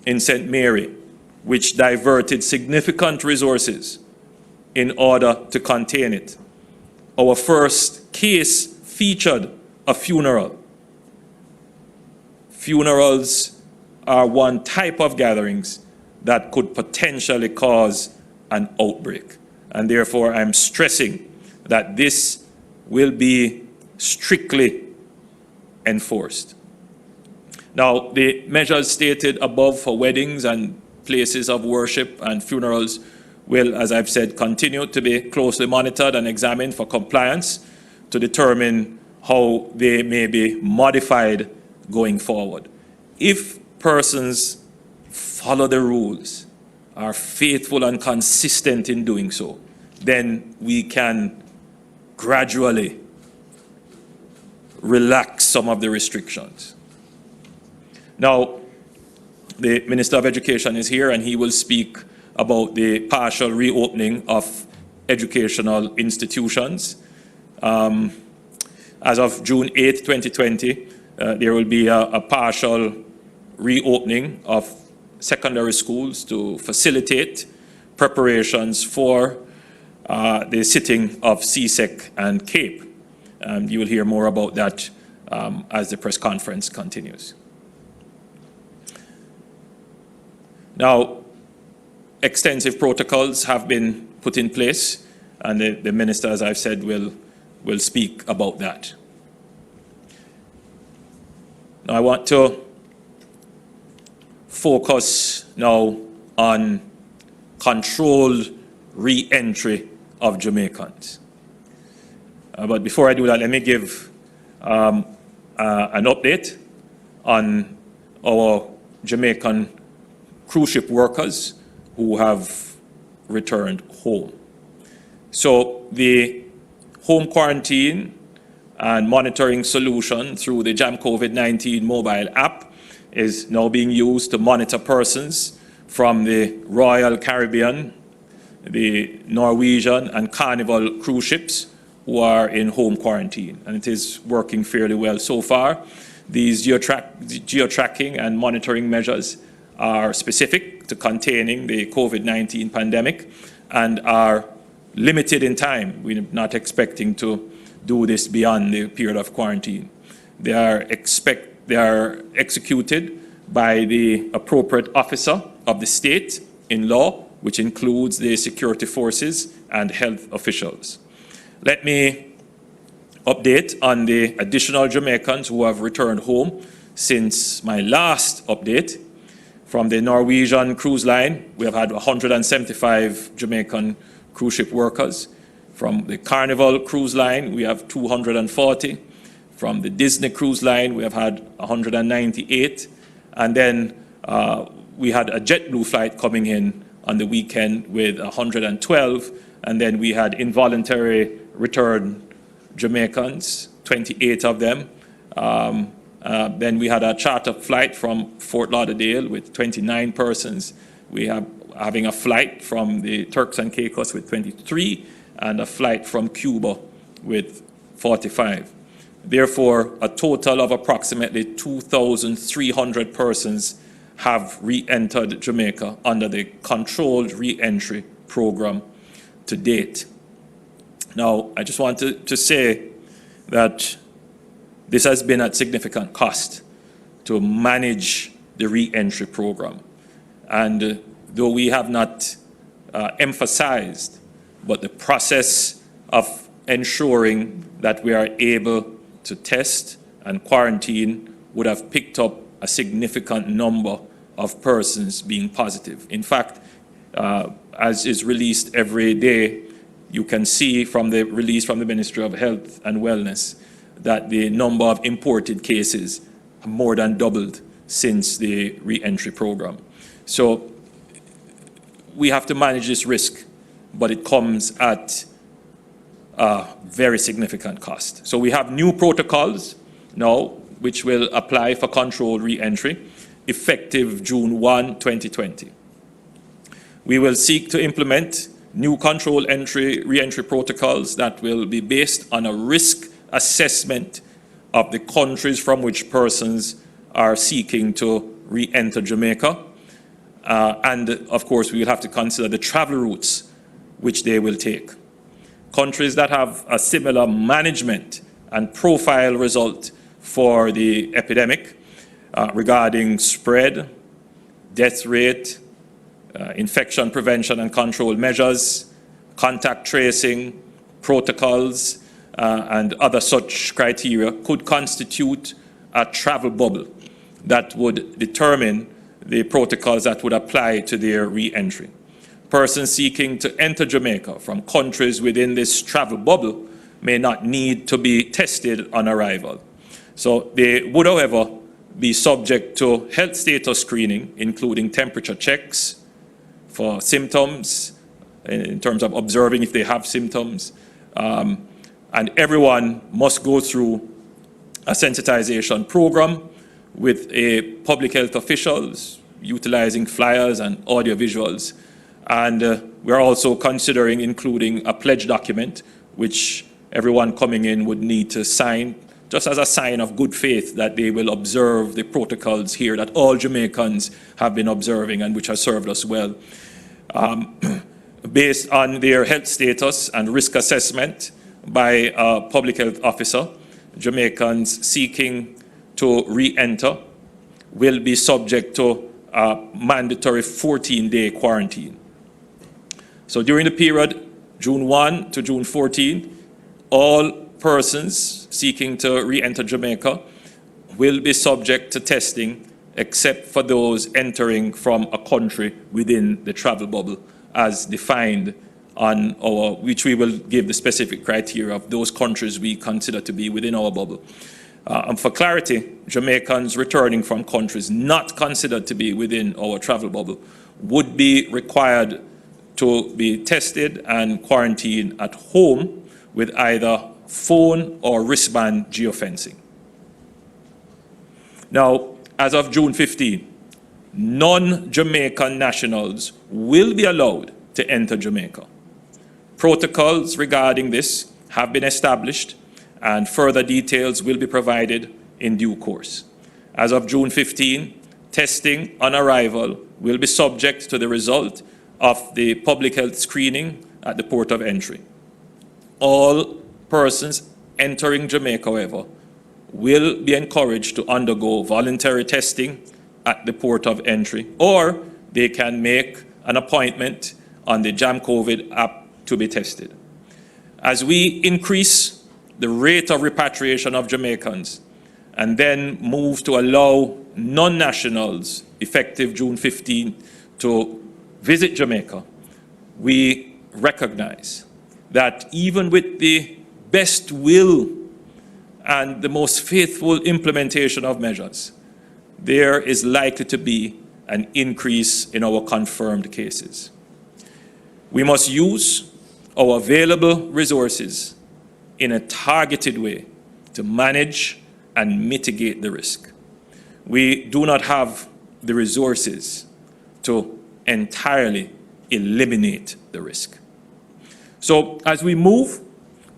in St. Mary, which diverted significant resources in order to contain it. Our first case featured a funeral. Funerals are one type of gatherings that could potentially cause an outbreak. And therefore, I'm stressing that this will be strictly enforced. Now, the measures stated above for weddings and places of worship and funerals will, as I've said, continue to be closely monitored and examined for compliance to determine how they may be modified going forward. If persons follow the rules, are faithful and consistent in doing so, then we can gradually relax some of the restrictions. Now, the Minister of Education is here, and he will speak about the partial reopening of educational institutions. As of June 8, 2020, there will be a partial reopening of secondary schools to facilitate preparations for the sitting of CSEC and CAPE. You will hear more about that as the press conference continues. Now, extensive protocols have been put in place, and the Minister, as I've said, will speak about that. Now, I want to focus now on controlled re-entry of Jamaicans. But before I do that, let me give an update on our Jamaican cruise ship workers who have returned home. So the home quarantine and monitoring solution through the COVID-19 mobile app is now being used to monitor persons from the Royal Caribbean, the Norwegian and Carnival cruise ships who are in home quarantine, and it is working fairly well so far. These geo-tracking and monitoring measures are specific to containing the COVID-19 pandemic and are limited in time. We're not expecting to do this beyond the period of quarantine. They are executed by the appropriate officer of the state in law, which includes the security forces and health officials. Let me update on the additional Jamaicans who have returned home since my last update. From the Norwegian cruise line, we have had 175 Jamaican cruise ship workers. From the Carnival cruise line, we have 240. From the Disney cruise line, we have had 198. And then we had a JetBlue flight coming in on the weekend with 112. And then we had involuntary return Jamaicans, 28 of them. Then we had a charter flight from Fort Lauderdale with 29 persons. We have having a flight from the Turks and Caicos with 23, and a flight from Cuba with 45. Therefore, a total of approximately 2,300 persons have re-entered Jamaica under the controlled re-entry program to date. Now, I just want to say that this has been at significant cost to manage the re-entry program. And though we have not emphasized, but the process of ensuring that we are able to test and quarantine would have picked up a significant number of persons being positive. In fact, as is released every day, you can see from the release from the Ministry of Health and Wellness that the number of imported cases have more than doubled since the re-entry program. So we have to manage this risk, but it comes at a very significant cost. So we have new protocols now which will apply for controlled re-entry effective June 1, 2020. We will seek to implement new controlled re-entry protocols that will be based on a risk assessment of the countries from which persons are seeking to re-enter Jamaica. And of course, we will have to consider the travel routes which they will take. Countries that have a similar management and profile result for the epidemic regarding spread, death rate, infection prevention and control measures, contact tracing, protocols, and other such criteria could constitute a travel bubble that would determine the protocols that would apply to their re-entry. Persons seeking to enter Jamaica from countries within this travel bubble may not need to be tested on arrival. So they would, however, be subject to health status screening, including temperature checks for symptoms, in terms of observing if they have symptoms, and everyone must go through a sensitization program with public health officials, utilizing flyers and audio visuals. And we're also considering including a pledge document, which everyone coming in would need to sign, just as a sign of good faith that they will observe the protocols here that all Jamaicans have been observing and which has served us well. Based on their health status and risk assessment by a public health officer, Jamaicans seeking to re-enter will be subject to a mandatory 14-day quarantine. So during the period June 1 to June 14, all persons seeking to re-enter Jamaica will be subject to testing except for those entering from a country within the travel bubble as defined on our, which we will give the specific criteria of those countries we consider to be within our bubble. And for clarity, Jamaicans returning from countries not considered to be within our travel bubble would be required to be tested and quarantined at home with either phone or wristband geofencing. Now, as of June 15, non-Jamaican nationals will be allowed to enter Jamaica. Protocols regarding this have been established and further details will be provided in due course. As of June 15, testing on arrival will be subject to the result of the public health screening at the port of entry. All persons entering Jamaica, however, will be encouraged to undergo voluntary testing at the port of entry, or they can make an appointment on the Gov't app to be tested. As we increase the rate of repatriation of Jamaicans and then move to allow non-nationals effective June 15 to visit Jamaica, we recognize that even with the best will and the most faithful implementation of measures, there is likely to be an increase in our confirmed cases. We must use our available resources in a targeted way to manage and mitigate the risk. We do not have the resources to entirely eliminate the risk. So as we move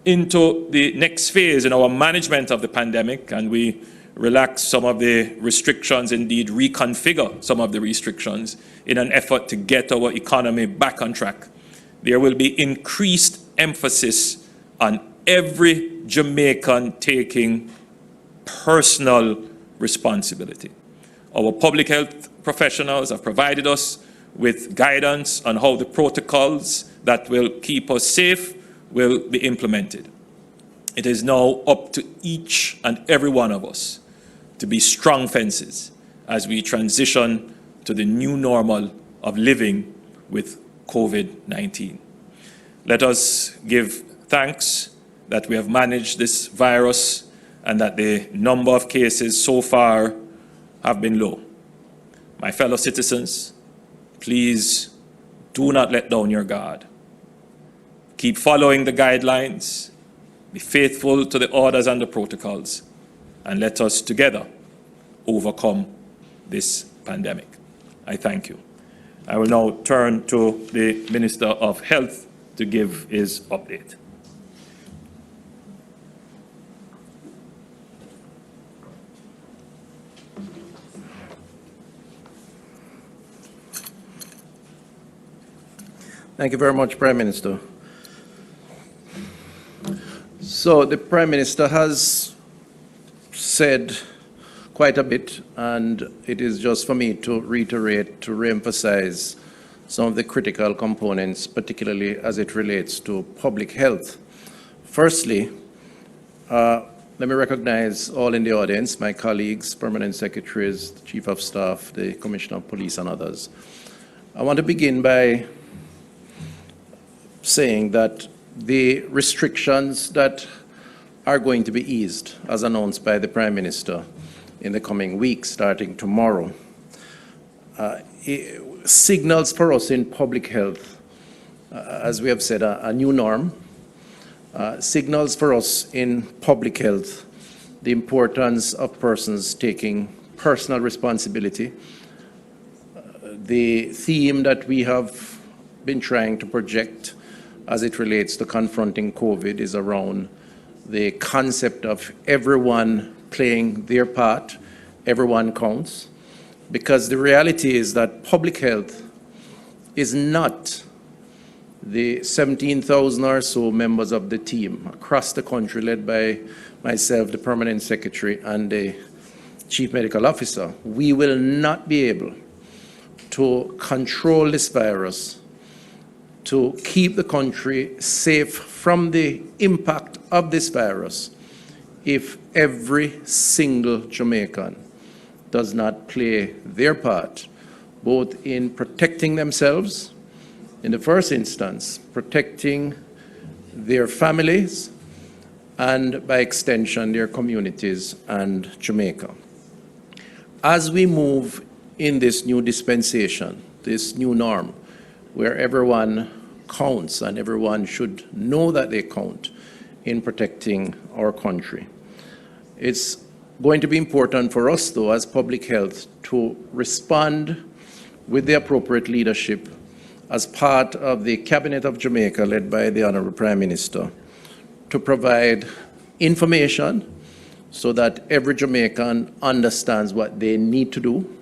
into the next phase in our management of the pandemic and we relax some of the restrictions, indeed reconfigure some of the restrictions in an effort to get our economy back on track, there will be increased emphasis on every Jamaican taking personal responsibility. Our public health professionals have provided us with guidance on how the protocols that will keep us safe will be implemented. It is now up to each and every one of us to be strong fences as we transition to the new normal of living with COVID-19. Let us give thanks that we have managed this virus and that the number of cases so far have been low. My fellow citizens, please do not let down your guard. Keep following the guidelines, be faithful to the orders and the protocols, and let us together overcome this pandemic. I thank you. I will now turn to the Minister of Health to give his update. Thank you very much, Prime Minister. So the Prime Minister has said quite a bit, and it is just for me to reiterate, to reemphasize some of the critical components, particularly as it relates to public health. Firstly, let me recognize all in the audience, my colleagues, permanent secretaries, the Chief of Staff, the Commissioner of Police, and others. I want to begin by saying that the restrictions that are going to be eased, as announced by the Prime Minister in the coming weeks, starting tomorrow, signals for us in public health, as we have said, a new norm, signals for us in public health the importance of persons taking personal responsibility. The theme that we have been trying to project as it relates to confronting COVID is around the concept of everyone playing their part, everyone counts, because the reality is that public health is not the 17,000 or so members of the team across the country led by myself, the permanent secretary, and the chief medical officer. We will not be able to control this virus, to keep the country safe from the impact of this virus, if every single Jamaican does not play their part, both in protecting themselves, in the first instance, protecting their families, and by extension, their communities and Jamaica. As we move in this new dispensation, this new norm, where everyone counts and everyone should know that they count in protecting our country, it's going to be important for us, though, as public health, to respond with the appropriate leadership as part of the Cabinet of Jamaica, led by the Honorable Prime Minister, to provide information so that every Jamaican understands what they need to do,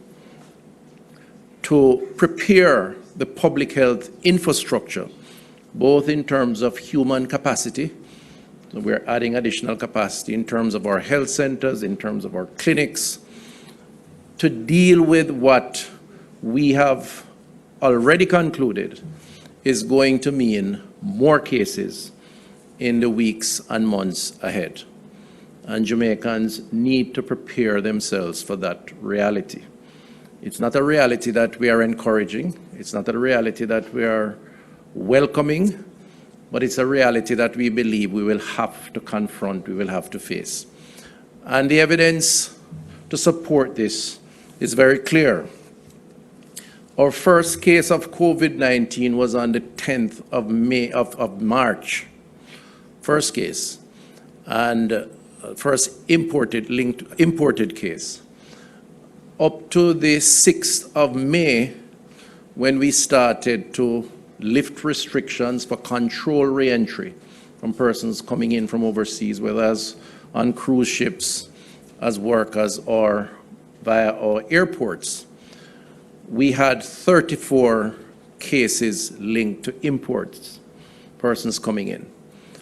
to prepare the public health infrastructure, both in terms of human capacity. We're adding additional capacity in terms of our health centers, in terms of our clinics, to deal with what we have already concluded is going to mean more cases in the weeks and months ahead. And Jamaicans need to prepare themselves for that reality. It's not a reality that we are encouraging. It's not a reality that we are welcoming, but it's a reality that we believe we will have to confront, we will have to face. And the evidence to support this is very clear. Our first case of COVID-19 was on the 10th of March, first case, and first imported case. Up to the 6th of May, when we started to lift restrictions for controlled reentry from persons coming in from overseas, whether as on cruise ships, as workers, or via our airports, we had 34 cases linked to imports, persons coming in.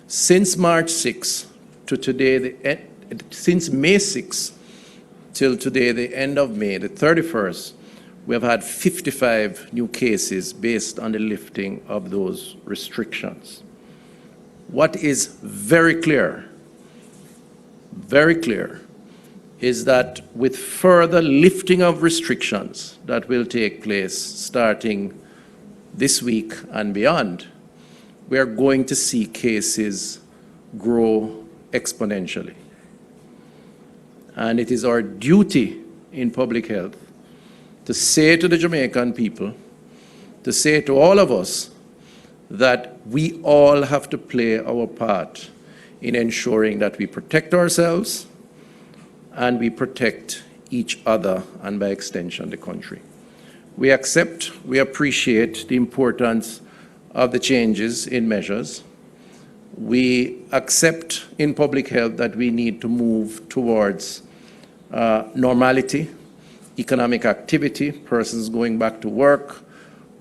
Since March 6 to today, since May 6 till today, the end of May, the 31st, we have had 55 new cases based on the lifting of those restrictions. What is very clear, is that with further lifting of restrictions that will take place starting this week and beyond, we are going to see cases grow exponentially. And it is our duty in public health to say to the Jamaican people, to say to all of us, that we all have to play our part in ensuring that we protect ourselves and we protect each other and by extension the country. We accept, we appreciate the importance of the changes in measures. We accept in public health that we need to move towards normality, economic activity, persons going back to work,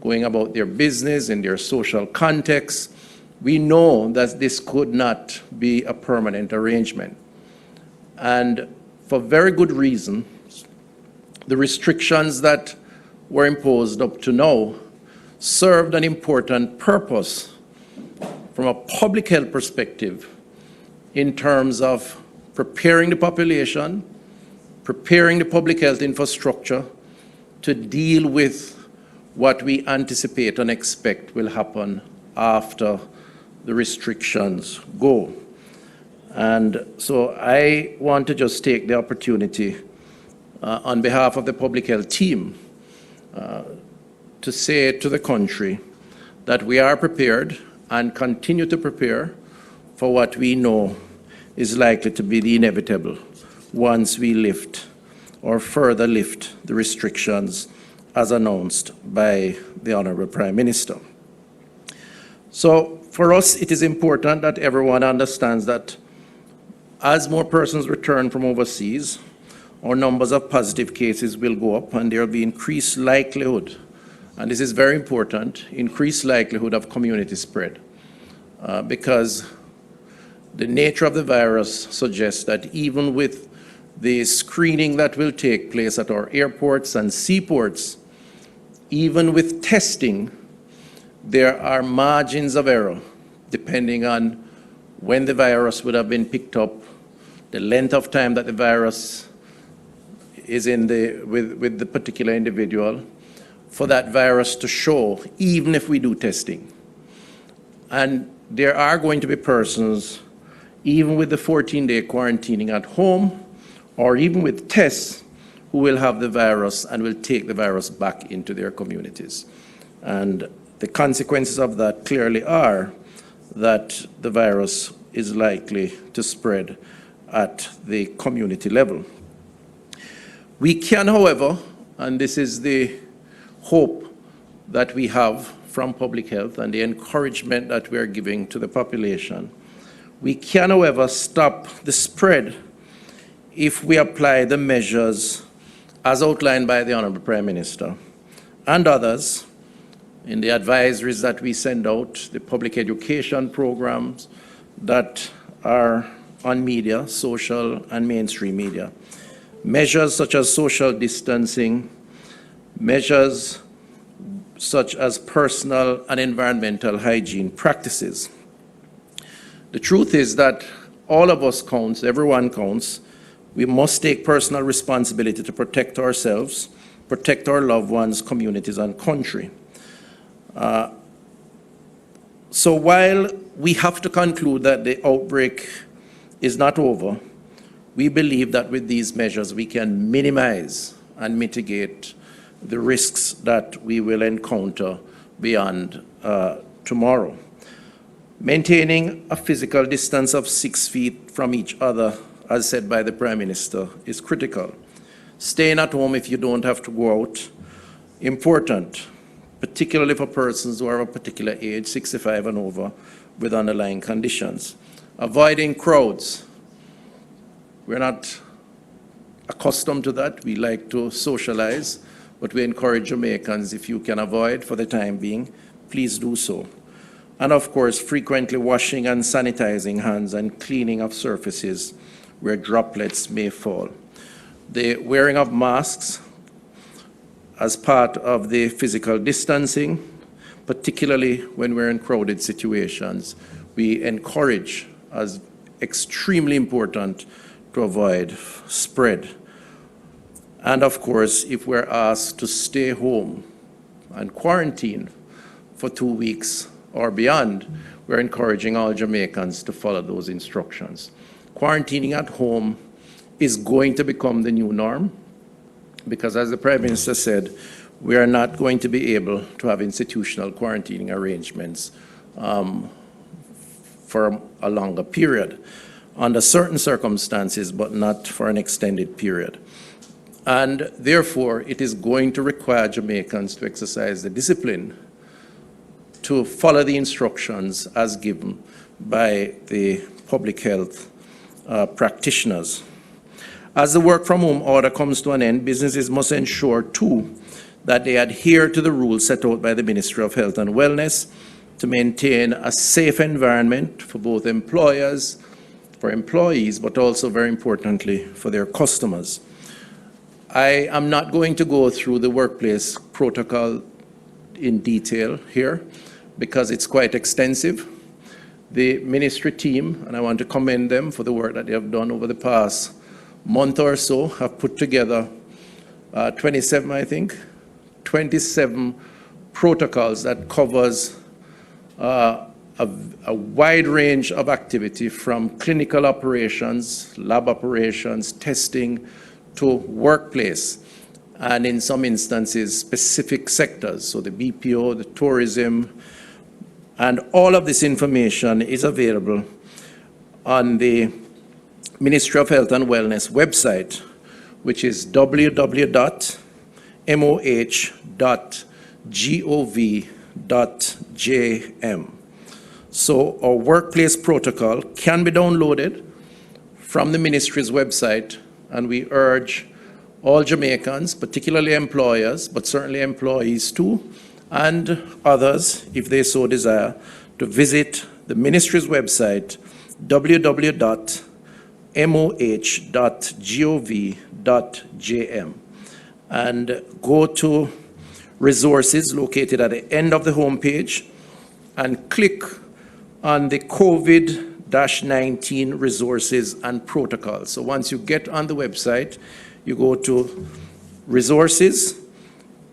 going about their business in their social context. We know that this could not be a permanent arrangement. And for very good reason, the restrictions that were imposed up to now served an important purpose from a public health perspective in terms of preparing the population, preparing the public health infrastructure to deal with what we anticipate and expect will happen after the restrictions go. And so I want to just take the opportunity on behalf of the public health team to say to the country that we are prepared and continue to prepare for what we know is likely to be the inevitable, once we lift or further lift the restrictions as announced by the Honorable Prime Minister. So for us, it is important that everyone understands that as more persons return from overseas, our numbers of positive cases will go up, and there will be increased likelihood, and this is very important, increased likelihood of community spread, because the nature of the virus suggests that even with the screening that will take place at our airports and seaports, even with testing, there are margins of error depending on when the virus would have been picked up, the length of time that the virus is with the particular individual, for that virus to show, even if we do testing. And there are going to be persons, even with the 14-day quarantining at home, or even with tests, who will have the virus and will take the virus back into their communities. And the consequences of that clearly are that the virus is likely to spread at the community level. We can, however, and this is the hope that we have from public health and the encouragement that we are giving to the population, we can, however, stop the spread if we apply the measures as outlined by the Honorable Prime Minister and others in the advisories that we send out, the public education programs that are on media, social and mainstream media, measures such as social distancing, measures such as personal and environmental hygiene practices. The truth is that all of us counts, everyone counts. We must take personal responsibility to protect ourselves, protect our loved ones, communities, and country. So while we have to conclude that the outbreak is not over, we believe that with these measures we can minimize and mitigate the risks that we will encounter beyond tomorrow. Maintaining a physical distance of 6 feet from each other, as said by the Prime Minister, is critical. Staying at home if you don't have to go out, important, particularly for persons who are of a particular age, 65 and over, with underlying conditions. Avoiding crowds. We're not accustomed to that. We like to socialize, but we encourage Jamaicans, if you can avoid for the time being, please do so. And of course, frequently washing and sanitizing hands and cleaning of surfaces where droplets may fall. The wearing of masks as part of the physical distancing, particularly when we're in crowded situations, we encourage as extremely important to avoid spread. And of course, if we're asked to stay home and quarantine for 2 weeks or beyond, we're encouraging all Jamaicans to follow those instructions. Quarantining at home is going to become the new norm because, as the Prime Minister said, we are not going to be able to have institutional quarantining arrangements for a longer period, under certain circumstances, but not for an extended period. And therefore, it is going to require Jamaicans to exercise the discipline to follow the instructions as given by the public health practitioners. As the work from home order comes to an end, businesses must ensure too that they adhere to the rules set out by the Ministry of Health and Wellness to maintain a safe environment for both employers, for employees, but also very importantly for their customers. I am not going to go through the workplace protocol in detail here because it's quite extensive. The ministry team, and I want to commend them for the work that they have done over the past month or so, have put together 27 protocols that covers a wide range of activity from clinical operations, lab operations, testing, to workplace, and in some instances, specific sectors, so the BPO, the tourism, and all of this information is available on the Ministry of Health and Wellness website, which is www.moh.gov.jm. So our workplace protocol can be downloaded from the ministry's website, and we urge all Jamaicans, particularly employers, but certainly employees too, and others, if they so desire, to visit the ministry's website, www.moh.gov.jm, and go to resources located at the end of the homepage and click on the COVID-19 resources and protocols. So once you get on the website, you go to resources,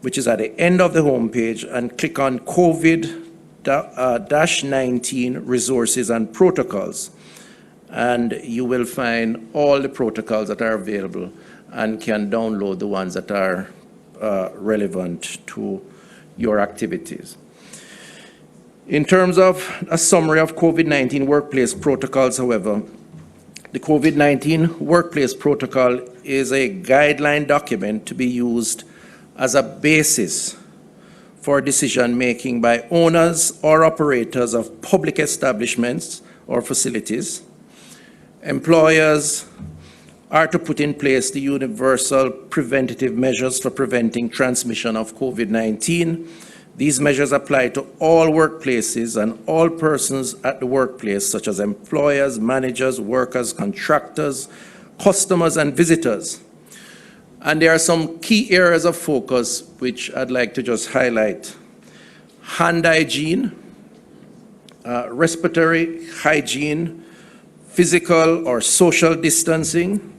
which is at the end of the homepage, and click on COVID-19 resources and protocols. And you will find all the protocols that are available and can download the ones that are relevant to your activities. In terms of a summary of COVID-19 workplace protocols, however, the COVID-19 workplace protocol is a guideline document to be used as a basis for decision-making by owners or operators of public establishments or facilities. Employers are to put in place the universal preventative measures for preventing transmission of COVID-19. These measures apply to all workplaces and all persons at the workplace, such as employers, managers, workers, contractors, customers, and visitors. And there are some key areas of focus which I'd like to just highlight. Hand hygiene, respiratory hygiene, physical or social distancing,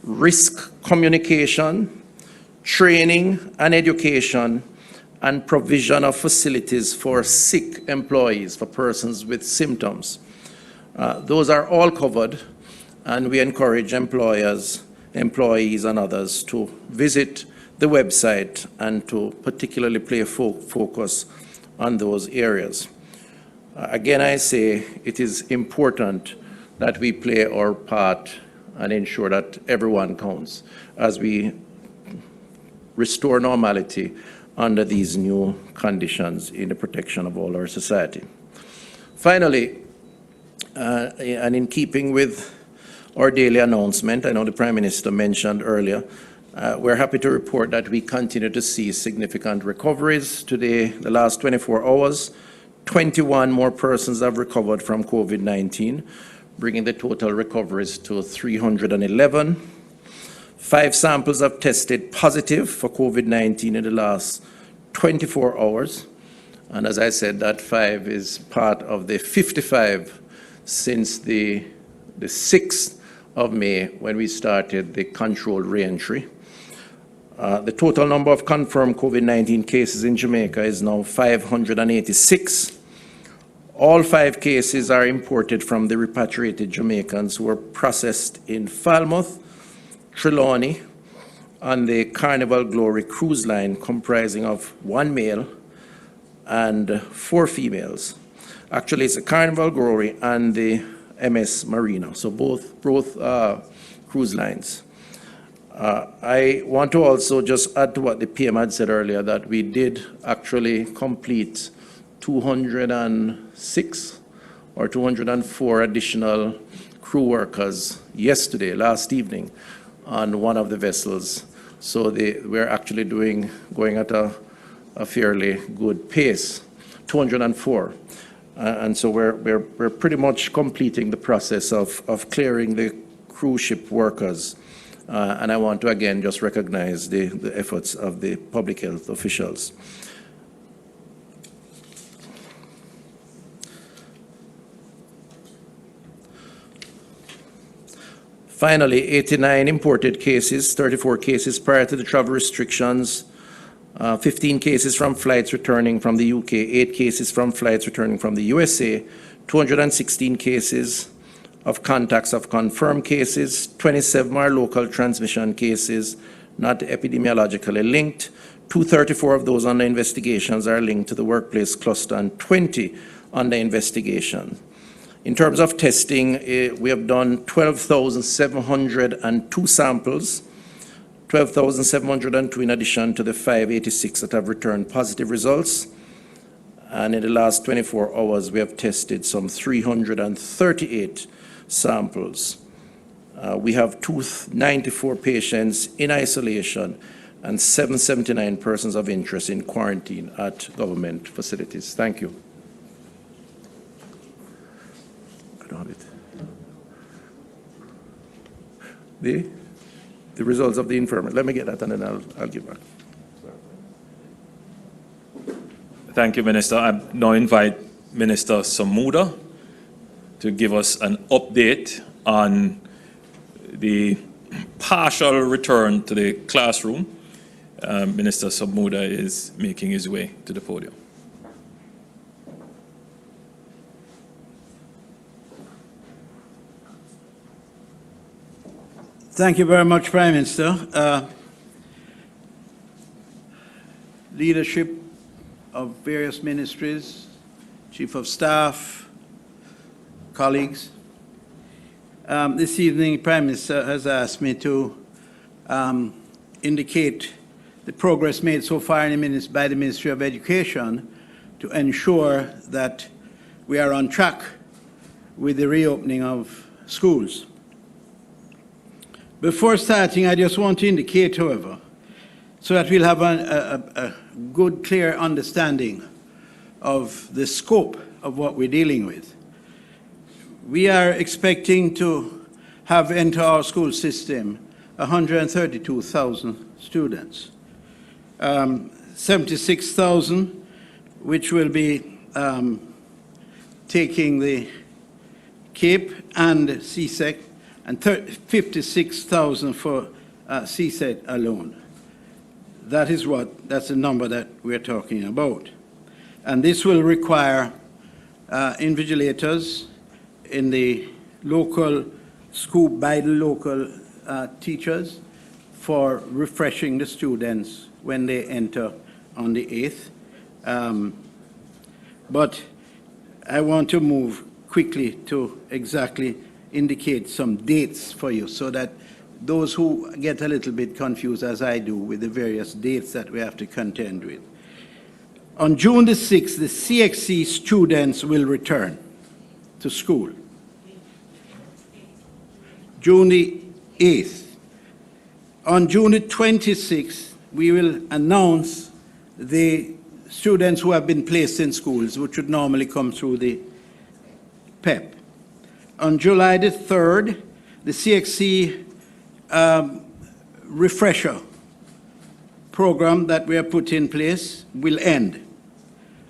risk communication, training and education, and provision of facilities for sick employees, for persons with symptoms. Those are all covered, and we encourage employers, employees, and others to visit the website and to particularly play focus on those areas. Again, I say it is important that we play our part and ensure that everyone counts as we restore normality under these new conditions in the protection of all our society. Finally, and in keeping with our daily announcement, I know the Prime Minister mentioned earlier, we're happy to report that we continue to see significant recoveries. Today, the last 24 hours, 21 more persons have recovered from COVID-19, bringing the total recoveries to 311. 5 samples have tested positive for COVID-19 in the last 24 hours. And as I said, that 5 is part of the 55 since the 6th of May, when we started the controlled reentry. The total number of confirmed COVID-19 cases in Jamaica is now 586. All 5 cases are imported from the repatriated Jamaicans who were processed in Falmouth, Trelawney, on the Carnival Glory cruise line, comprising of 1 male and 4 females. Actually, it's the Carnival Glory and the MS Marina, so both cruise lines. I want to also just add to what the PM had said earlier, that we did actually complete 206 or 204 additional crew workers yesterday, last evening, on one of the vessels. So we're actually going at a fairly good pace, 204. And so we're pretty much completing the process of clearing the cruise ship workers. And I want to again just recognize the efforts of the public health officials. Finally, 89 imported cases, 34 cases prior to the travel restrictions, 15 cases from flights returning from the UK, 8 cases from flights returning from the USA, 216 cases of contacts of confirmed cases, 27 are local transmission cases, not epidemiologically linked. 234 of those under investigations are linked to the workplace cluster, and 20 under investigation. In terms of testing, we have done 12,702 samples, 12,702 in addition to the 586 that have returned positive results. And in the last 24 hours, we have tested some 338 samples. We have 294 patients in isolation and 779 persons of interest in quarantine at government facilities. Thank you. I don't have it. The results of the infirmary. Let me get that and then I'll give back. Thank you, Minister. I now invite Minister Samuda to give us an update on the partial return to the classroom. Minister Samuda is making his way to the podium. Thank you very much, Prime Minister. Leadership of various ministries, Chief of Staff, colleagues. This evening, Prime Minister has asked me to indicate the progress made so far by the Ministry of Education to ensure that we are on track with the reopening of schools. Before starting, I just want to indicate, however, so that we'll have a good, clear understanding of the scope of what we're dealing with. We are expecting to have enter our school system 132,000 students, 76,000 which will be taking the CAPE and CSEC, and 56,000 for CSEC alone. That's the number that we're talking about. And this will require invigilators in the local school by the local teachers for refreshing the students when they enter on the 8th. But I want to move quickly to exactly indicate some dates for you so that those who get a little bit confused, as I do, with the various dates that we have to contend with. On June the 6th, the CXC students will return to school. June the 8th. On June the 26th, we will announce the students who have been placed in schools, which would normally come through the PEP. On July the 3rd, the CXC refresher program that we have put in place will end.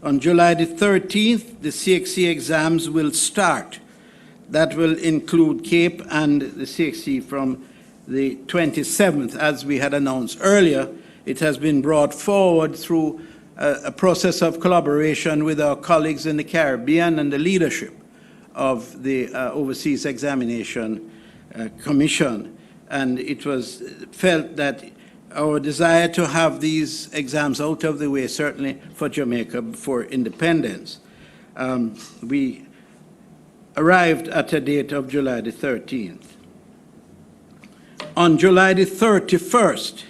On July the 13th, the CXC exams will start. That will include CAPE and the CXC from the 27th, as we had announced earlier. It has been brought forward through a process of collaboration with our colleagues in the Caribbean and the leadership of the Overseas Examination Commission. And it was felt that our desire to have these exams out of the way, certainly for Jamaica before independence, we arrived at a date of July the 13th. On July the 31st,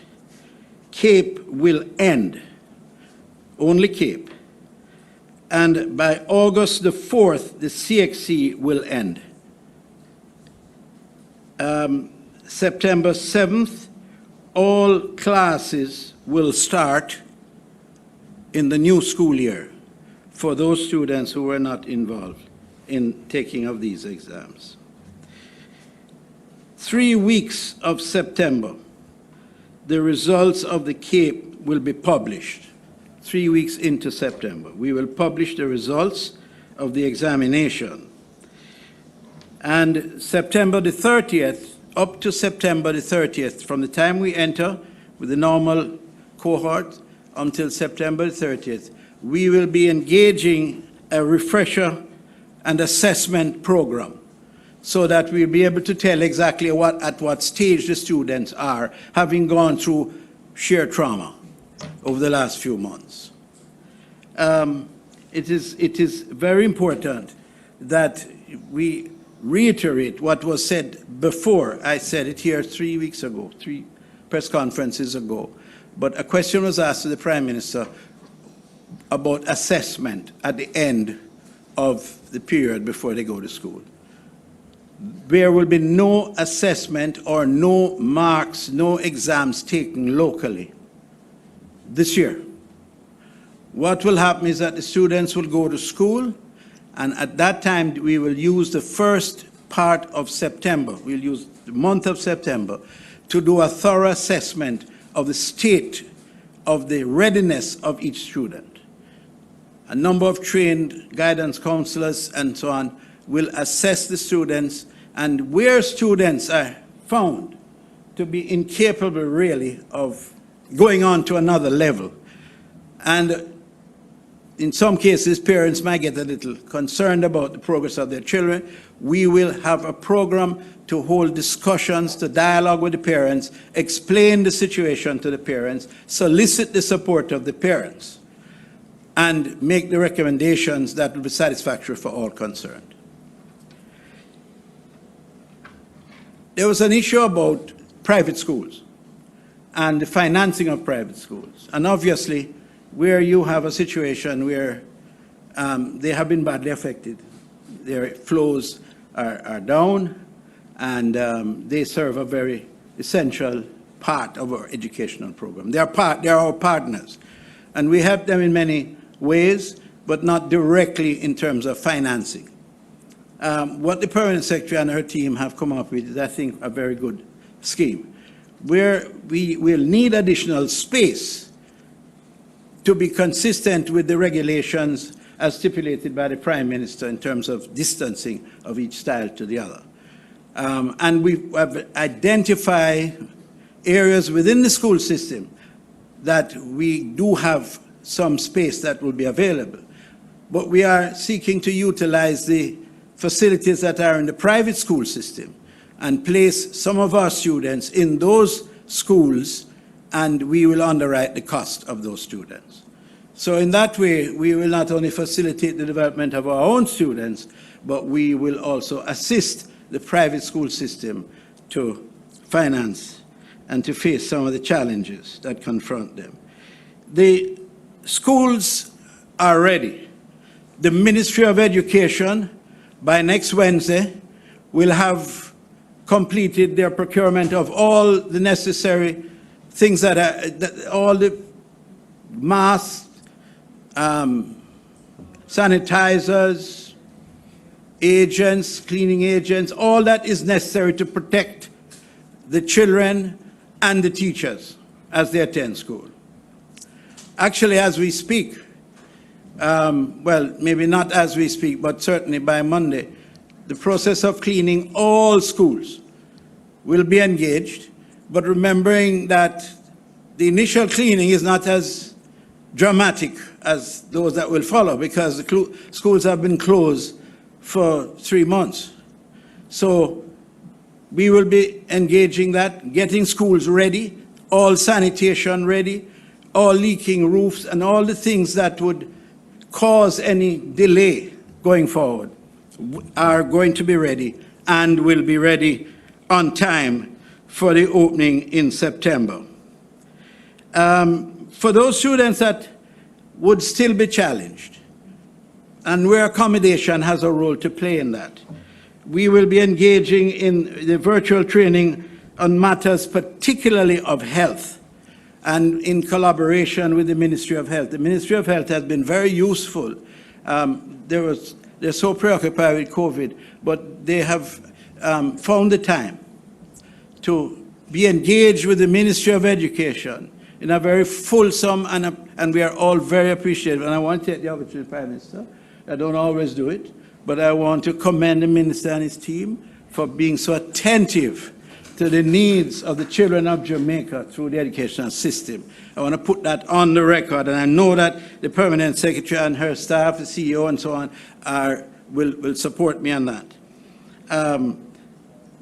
CAPE will end, only CAPE. And by August the 4th, the CXC will end. September 7th, all classes will start in the new school year for those students who were not involved in taking of these exams. 3 weeks of September, the results of the CAPE will be published. 3 weeks into September, we will publish the results of the examination. And September the 30th, up to September the 30th, from the time we enter with the normal cohort until September the 30th, we will be engaging a refresher and assessment program so that we'll be able to tell exactly at what stage the students are, having gone through sheer trauma over the last few months. It is very important that we reiterate what was said before. I said it here 3 weeks ago, 3 press conferences ago. But a question was asked to the Prime Minister about assessment at the end of the period before they go to school. There will be no assessment or no marks, no exams taken locally this year. What will happen is that the students will go to school, and at that time we will use the first part of September, we'll use the month of September, to do a thorough assessment of the state of the readiness of each student. A number of trained guidance counselors and so on will assess the students, and where students are found to be incapable really of going on to another level. And in some cases, parents might get a little concerned about the progress of their children. We will have a program to hold discussions, to dialogue with the parents, explain the situation to the parents, solicit the support of the parents, and make the recommendations that will be satisfactory for all concerned. There was an issue about private schools and the financing of private schools. And obviously, where you have a situation where they have been badly affected, their flows are down, and they serve a very essential part of our educational program. They are our partners, and we help them in many ways, but not directly in terms of financing. What the Permanent Secretary and her team have come up with is, I think, a very good scheme, where we will need additional space to be consistent with the regulations as stipulated by the Prime Minister in terms of distancing of each style to the other. And we have identified areas within the school system that we do have some space that will be available. But we are seeking to utilize the facilities that are in the private school system and place some of our students in those schools, and we will underwrite the cost of those students. So in that way, we will not only facilitate the development of our own students, but we will also assist the private school system to finance and to face some of the challenges that confront them. The schools are ready. The Ministry of Education, by next Wednesday, will have completed their procurement of all the necessary things that are, all the masks, sanitizers, agents, cleaning agents, all that is necessary to protect the children and the teachers as they attend school. Actually, as we speak, well, maybe not as we speak, but certainly by Monday, the process of cleaning all schools will be engaged, but remembering that the initial cleaning is not as dramatic as those that will follow, because the schools have been closed for 3 months. So we will be engaging that, getting schools ready, all sanitation ready, all leaking roofs, and all the things that would cause any delay going forward are going to be ready and will be ready on time for the opening in September. For those students that would still be challenged, and where accommodation has a role to play in that, we will be engaging in the virtual training on matters particularly of health, and in collaboration with the Ministry of Health. The Ministry of Health has been very useful. They're so preoccupied with COVID, but they have found the time to be engaged with the Ministry of Education in a very fulsome, and we are all very appreciative. And I want to take the opportunity, Prime Minister, I don't always do it, but I want to commend the Minister and his team for being so attentive to the needs of the children of Jamaica through the educational system. I want to put that on the record, and I know that the Permanent Secretary and her staff, the CEO and so on, will support me on that.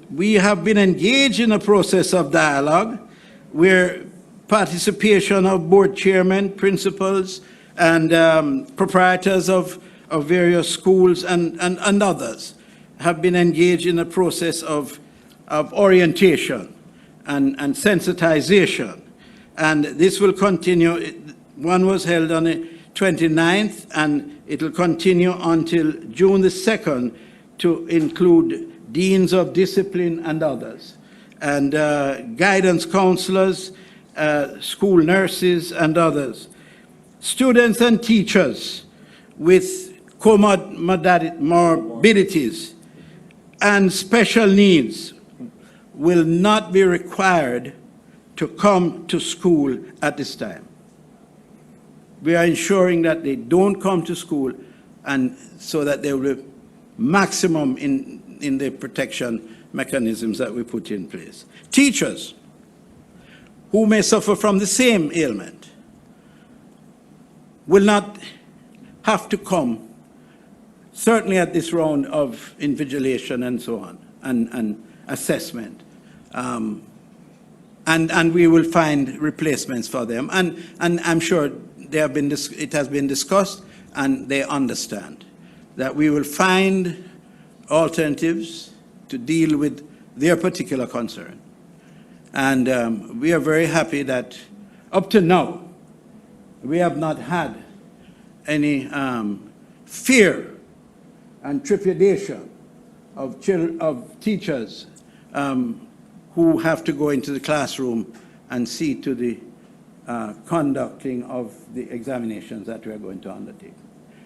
We have been engaged in a process of dialogue where participation of board chairmen, principals, and proprietors of various schools and others have been engaged in a process of orientation and sensitization. And this will continue. One was held on the 29th, and it will continue until June the 2nd to include deans of discipline and others, and guidance counselors, school nurses and others. Students and teachers with comorbidities and special needs will not be required to come to school at this time. We are ensuring that they don't come to school, and so that there will be maximum in the protection mechanisms that we put in place. Teachers who may suffer from the same ailment will not have to come, certainly at this round of invigilation and so on, and assessment. And we will find replacements for them. And I'm sure it has been discussed, and they understand that we will find alternatives to deal with their particular concern. And we are very happy that up to now, we have not had any fear and trepidation of teachers who have to go into the classroom and see to the conducting of the examinations that we are going to undertake,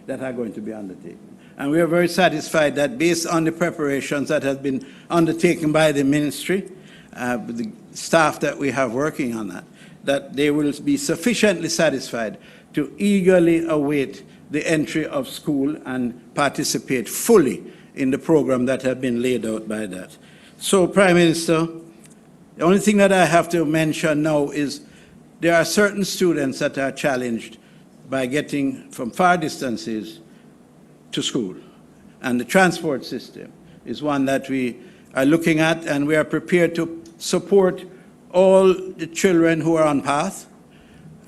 that are going to be undertaken. And we are very satisfied that based on the preparations that have been undertaken by the ministry, the staff that we have working on that they will be sufficiently satisfied to eagerly await the entry of school and participate fully in the program that has been laid out by that. So, Prime Minister, the only thing that I have to mention now is there are certain students that are challenged by getting from far distances to school. And the transport system is one that we are looking at, and we are prepared to support all the children who are on path.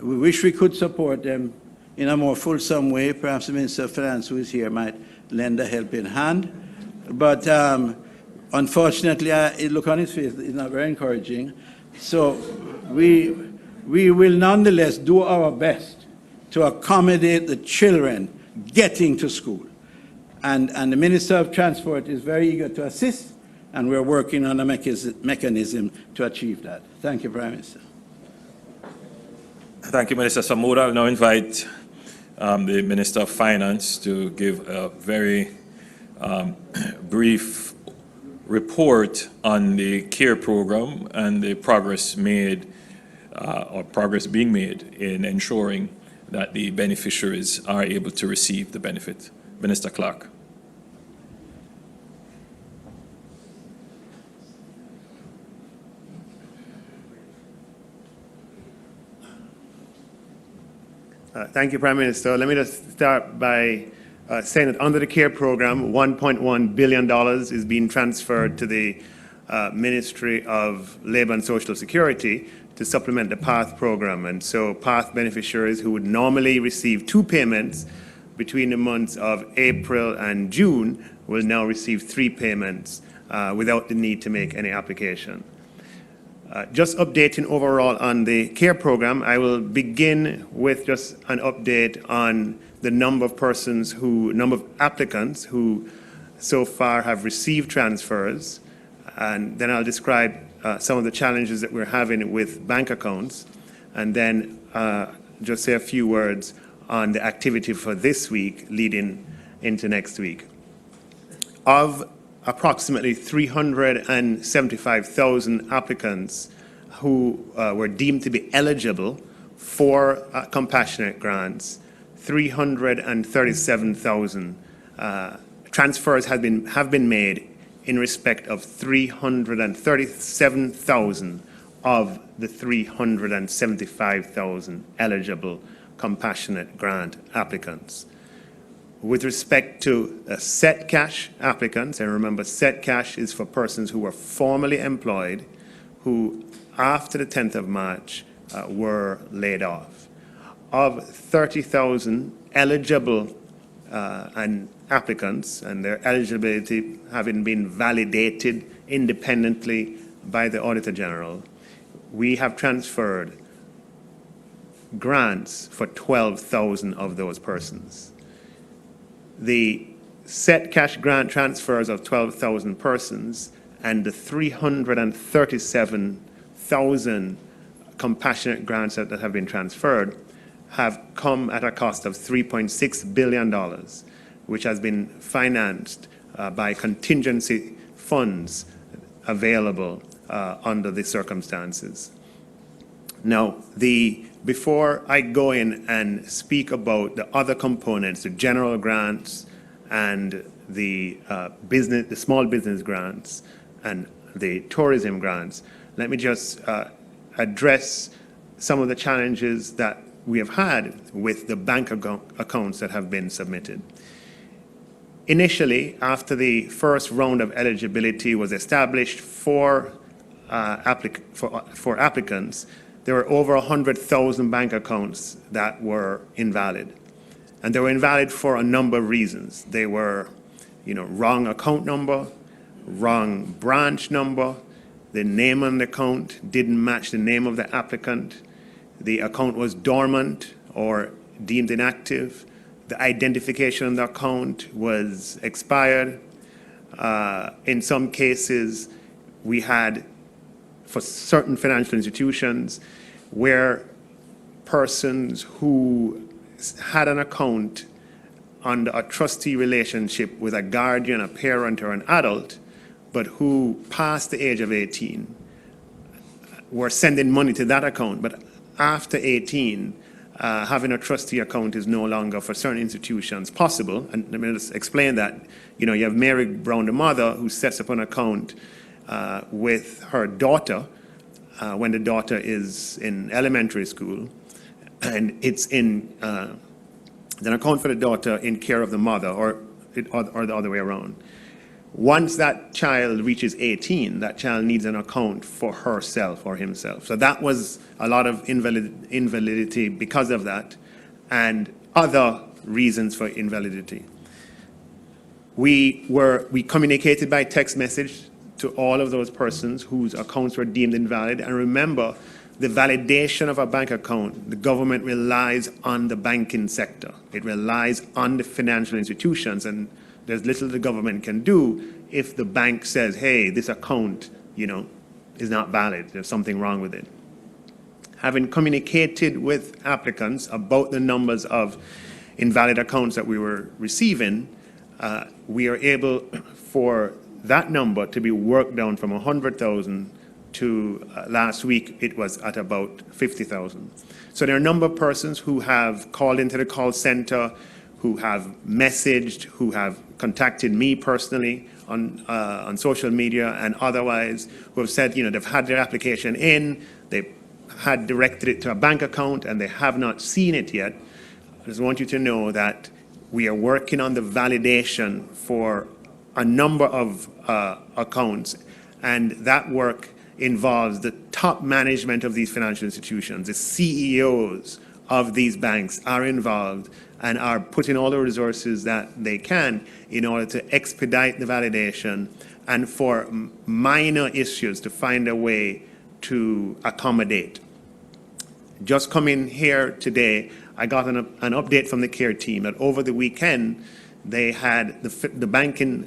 We wish we could support them in a more fulsome way. Perhaps the Minister of Finance, who is here, might lend a helping hand. But unfortunately, the look on his face is not very encouraging. So we will nonetheless do our best to accommodate the children getting to school. And the Minister of Transport is very eager to assist, and we're working on a mechanism to achieve that. Thank you, Prime Minister. Thank you, Minister Samura. I'll now invite the Minister of Finance to give a very brief report on the CARE program and the progress made or progress being made in ensuring that the beneficiaries are able to receive the benefit. Minister Clark. Thank you, Prime Minister. Let me just start by saying that under the CARE program, $1.1 billion is being transferred to the Ministry of Labour and Social Security to supplement the PATH program. And so PATH beneficiaries who would normally receive 2 payments between the months of April and June will now receive 3 payments without the need to make any application. Just updating overall on the CARE program, I will begin with just an update on the number of applicants who so far have received transfers, and then I'll describe some of the challenges that we're having with bank accounts, and then just say a few words on the activity for this week leading into next week. Of approximately 375,000 applicants who were deemed to be eligible for compassionate grants, 337,000 transfers have been made in respect of 337,000 of the 375,000 eligible compassionate grant applicants. With respect to set cash applicants, and remember, set cash is for persons who were formerly employed who, after the 10th of March, were laid off. Of 30,000 eligible and applicants and their eligibility having been validated independently by the Auditor General, we have transferred grants for 12,000 of those persons. The set cash grant transfers of 12,000 persons and the 337,000 compassionate grants that have been transferred have come at a cost of $3.6 billion, which has been financed by contingency funds available under the circumstances. Now, before I go in and speak about the other components, the general grants and the small business grants and the tourism grants, let me just address some of the challenges that we have had with the bank accounts that have been submitted. Initially, after the first round of eligibility was established for applicants, there were over 100,000 bank accounts that were invalid. And they were invalid for a number of reasons. They were, wrong account number, wrong branch number, the name on the account didn't match the name of the applicant, the account was dormant or deemed inactive, the identification on the account was expired. In some cases, we had, for certain financial institutions, where persons who had an account under a trustee relationship with a guardian, a parent, or an adult, but who passed the age of 18, were sending money to that account. But after 18, having a trustee account is no longer, for certain institutions, possible. And let me just explain that. You have Mary Brown, the mother, who sets up an account with her daughter when the daughter is in elementary school, and it's in an account for the daughter in care of the mother, or the other way around. Once that child reaches 18, that child needs an account for herself or himself. So that was a lot of invalidity because of that, and other reasons for invalidity. We communicated by text message to all of those persons whose accounts were deemed invalid. And remember, the validation of a bank account, the government relies on the banking sector. It relies on the financial institutions, and there's little the government can do if the bank says, hey, this account, is not valid. There's something wrong with it. Having communicated with applicants about the numbers of invalid accounts that we were receiving, we are able for that number to be worked down from 100,000 to last week it was at about 50,000. So there are a number of persons who have called into the call center, who have messaged, who have contacted me personally on social media and otherwise, who have said, they've had their application in, they've had directed it to a bank account, and they have not seen it yet. I just want you to know that we are working on the validation for a number of accounts, and that work involves the top management of these financial institutions. The CEOs of these banks are involved and are putting all the resources that they can in order to expedite the validation and for minor issues to find a way to accommodate. Just coming here today, I got an update from the CARE team that over the weekend they had the banking,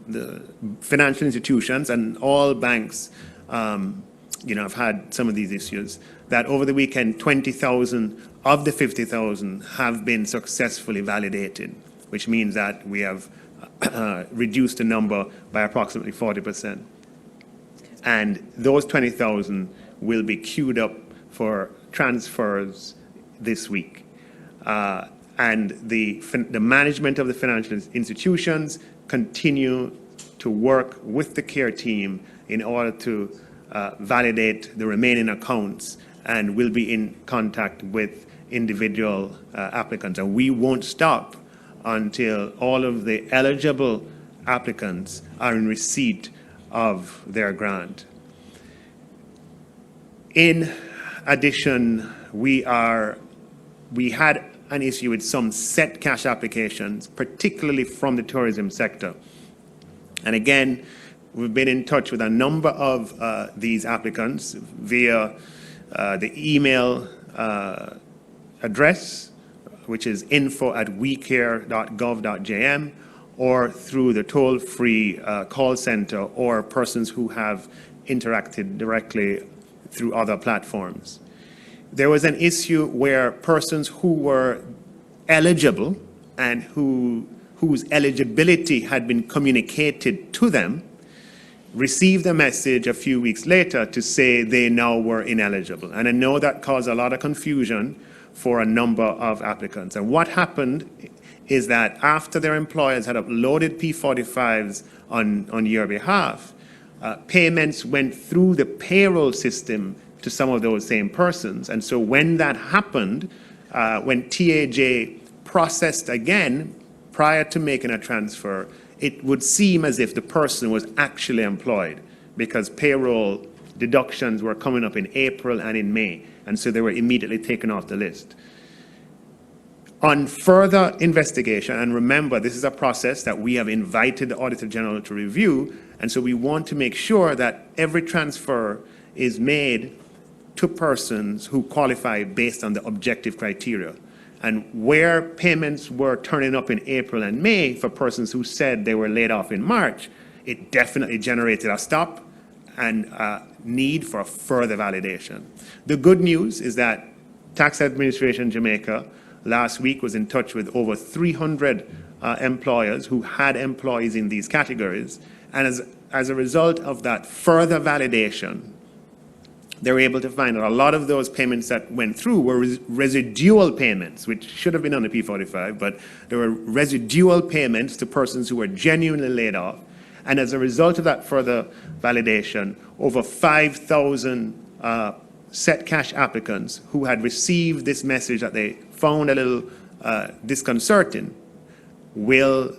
the financial institutions, and all banks, have had some of these issues. That over the weekend, 20,000 of the 50,000 have been successfully validated, which means that we have reduced the number by approximately 40%. And those 20,000 will be queued up for transfers this week. And the management of the financial institutions continue to work with the CARE team in order to validate the remaining accounts, and will be in contact with individual applicants. And we won't stop until all of the eligible applicants are in receipt of their grant. In addition, we had an issue with some set cash applications, particularly from the tourism sector. And again, we've been in touch with a number of these applicants via the email address, which is info@wecare.gov.jm, or through the toll-free call center, or persons who have interacted directly through other platforms. There was an issue where persons who were eligible and whose eligibility had been communicated to them received a message a few weeks later to say they now were ineligible. And I know that caused a lot of confusion for a number of applicants. And what happened is that after their employers had uploaded P45s on your behalf, payments went through the payroll system to some of those same persons. And so when that happened, when TAJ processed again prior to making a transfer, it would seem as if the person was actually employed, because payroll deductions were coming up in April and in May, and so they were immediately taken off the list. On further investigation, and remember, this is a process that we have invited the Auditor General to review, and so we want to make sure that every transfer is made to persons who qualify based on the objective criteria. And where payments were turning up in April and May for persons who said they were laid off in March, it definitely generated a stop and a need for further validation. The good news is that Tax Administration Jamaica last week was in touch with over 300 employers who had employees in these categories. And as a result of that further validation, they were able to find that a lot of those payments that went through were residual payments, which should have been on the P45, but there were residual payments to persons who were genuinely laid off. And as a result of that further validation, over 5,000 set cash applicants who had received this message that they found a little disconcerting will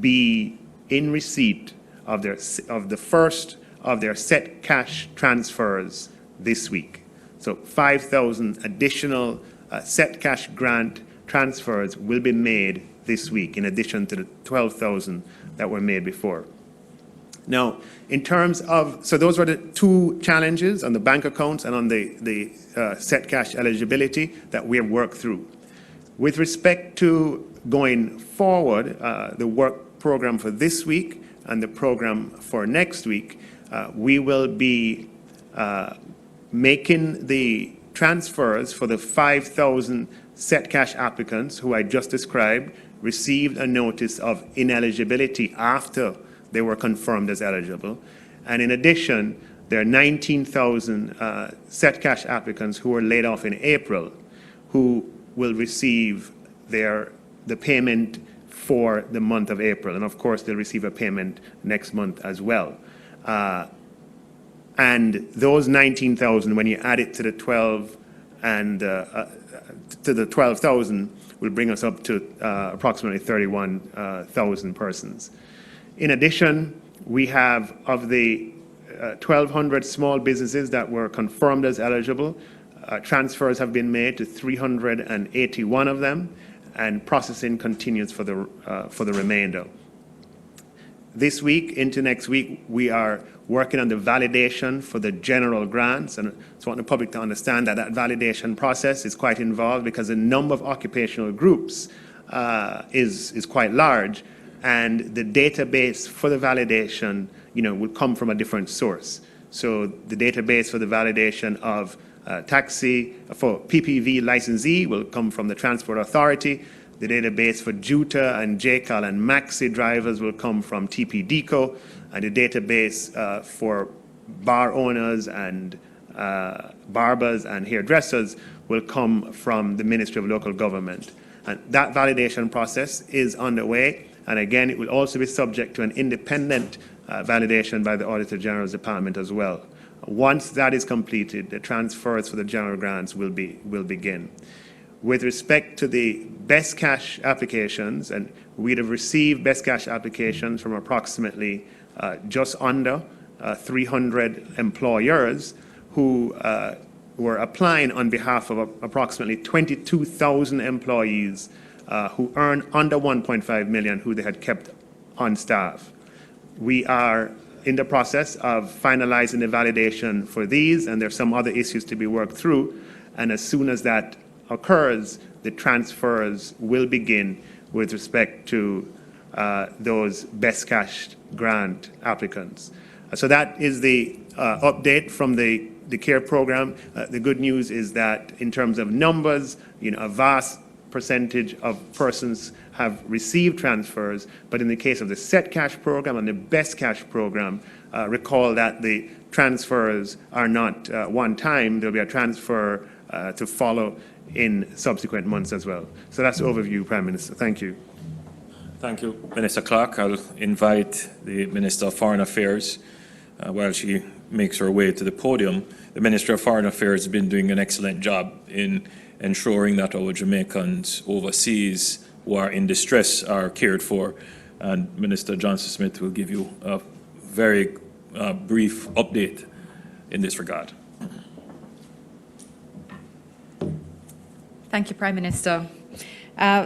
be in receipt of the first of their set cash transfers this week. So 5,000 additional set cash grant transfers will be made this week, in addition to the 12,000 that were made before. Now, in terms of, so those were the two challenges on the bank accounts and on the set cash eligibility that we have worked through. With respect to going forward, the work program for this week and the program for next week, we will be making the transfers for the 5,000 set cash applicants who I just described received a notice of ineligibility after they were confirmed as eligible. And in addition, there are 19,000 set cash applicants who were laid off in April who will receive the payment for the month of April. And of course, they'll receive a payment next month as well. And those 19,000, when you add it to the 12 and to the 12,000, will bring us up to approximately 31,000 persons. In addition, we have, of the 1,200 small businesses that were confirmed as eligible, transfers have been made to 381 of them, and processing continues for the remainder. This week into next week, we are working on the validation for the general grants, and I just want the public to understand that that validation process is quite involved because the number of occupational groups is quite large, and the database for the validation, will come from a different source. So the database for the validation of taxi for PPV licensee will come from the Transport Authority. The database for JUTA and JCAL and Maxi drivers will come from TPDCO, and the database for bar owners and barbers and hairdressers will come from the Ministry of Local Government. And that validation process is underway, and again, it will also be subject to an independent validation by the Auditor General's Department as well. Once that is completed, the transfers for the general grants will begin. With respect to the best cash applications, and we'd have received best cash applications from approximately just under 300 employers who were applying on behalf of approximately 22,000 employees who earn under 1.5 million, who they had kept on staff. We are in the process of finalizing the validation for these, and there's some other issues to be worked through. And as soon as that occurs, the transfers will begin with respect to those best cash grant applicants. So that is the update from the CARE program. The good news is that in terms of numbers, a vast percentage of persons have received transfers, but in the case of the Set Cash program and the Best Cash program, recall that the transfers are not one time. There'll be a transfer to follow in subsequent months as well. So that's the overview, Prime Minister. Thank you. Thank you, Minister Clark. I'll invite the Minister of Foreign Affairs while she makes her way to the podium. The Minister of Foreign Affairs has been doing an excellent job in ensuring that our Jamaicans overseas who are in distress are cared for. And Minister Johnson Smith will give you a very brief update in this regard. Thank you, Prime Minister.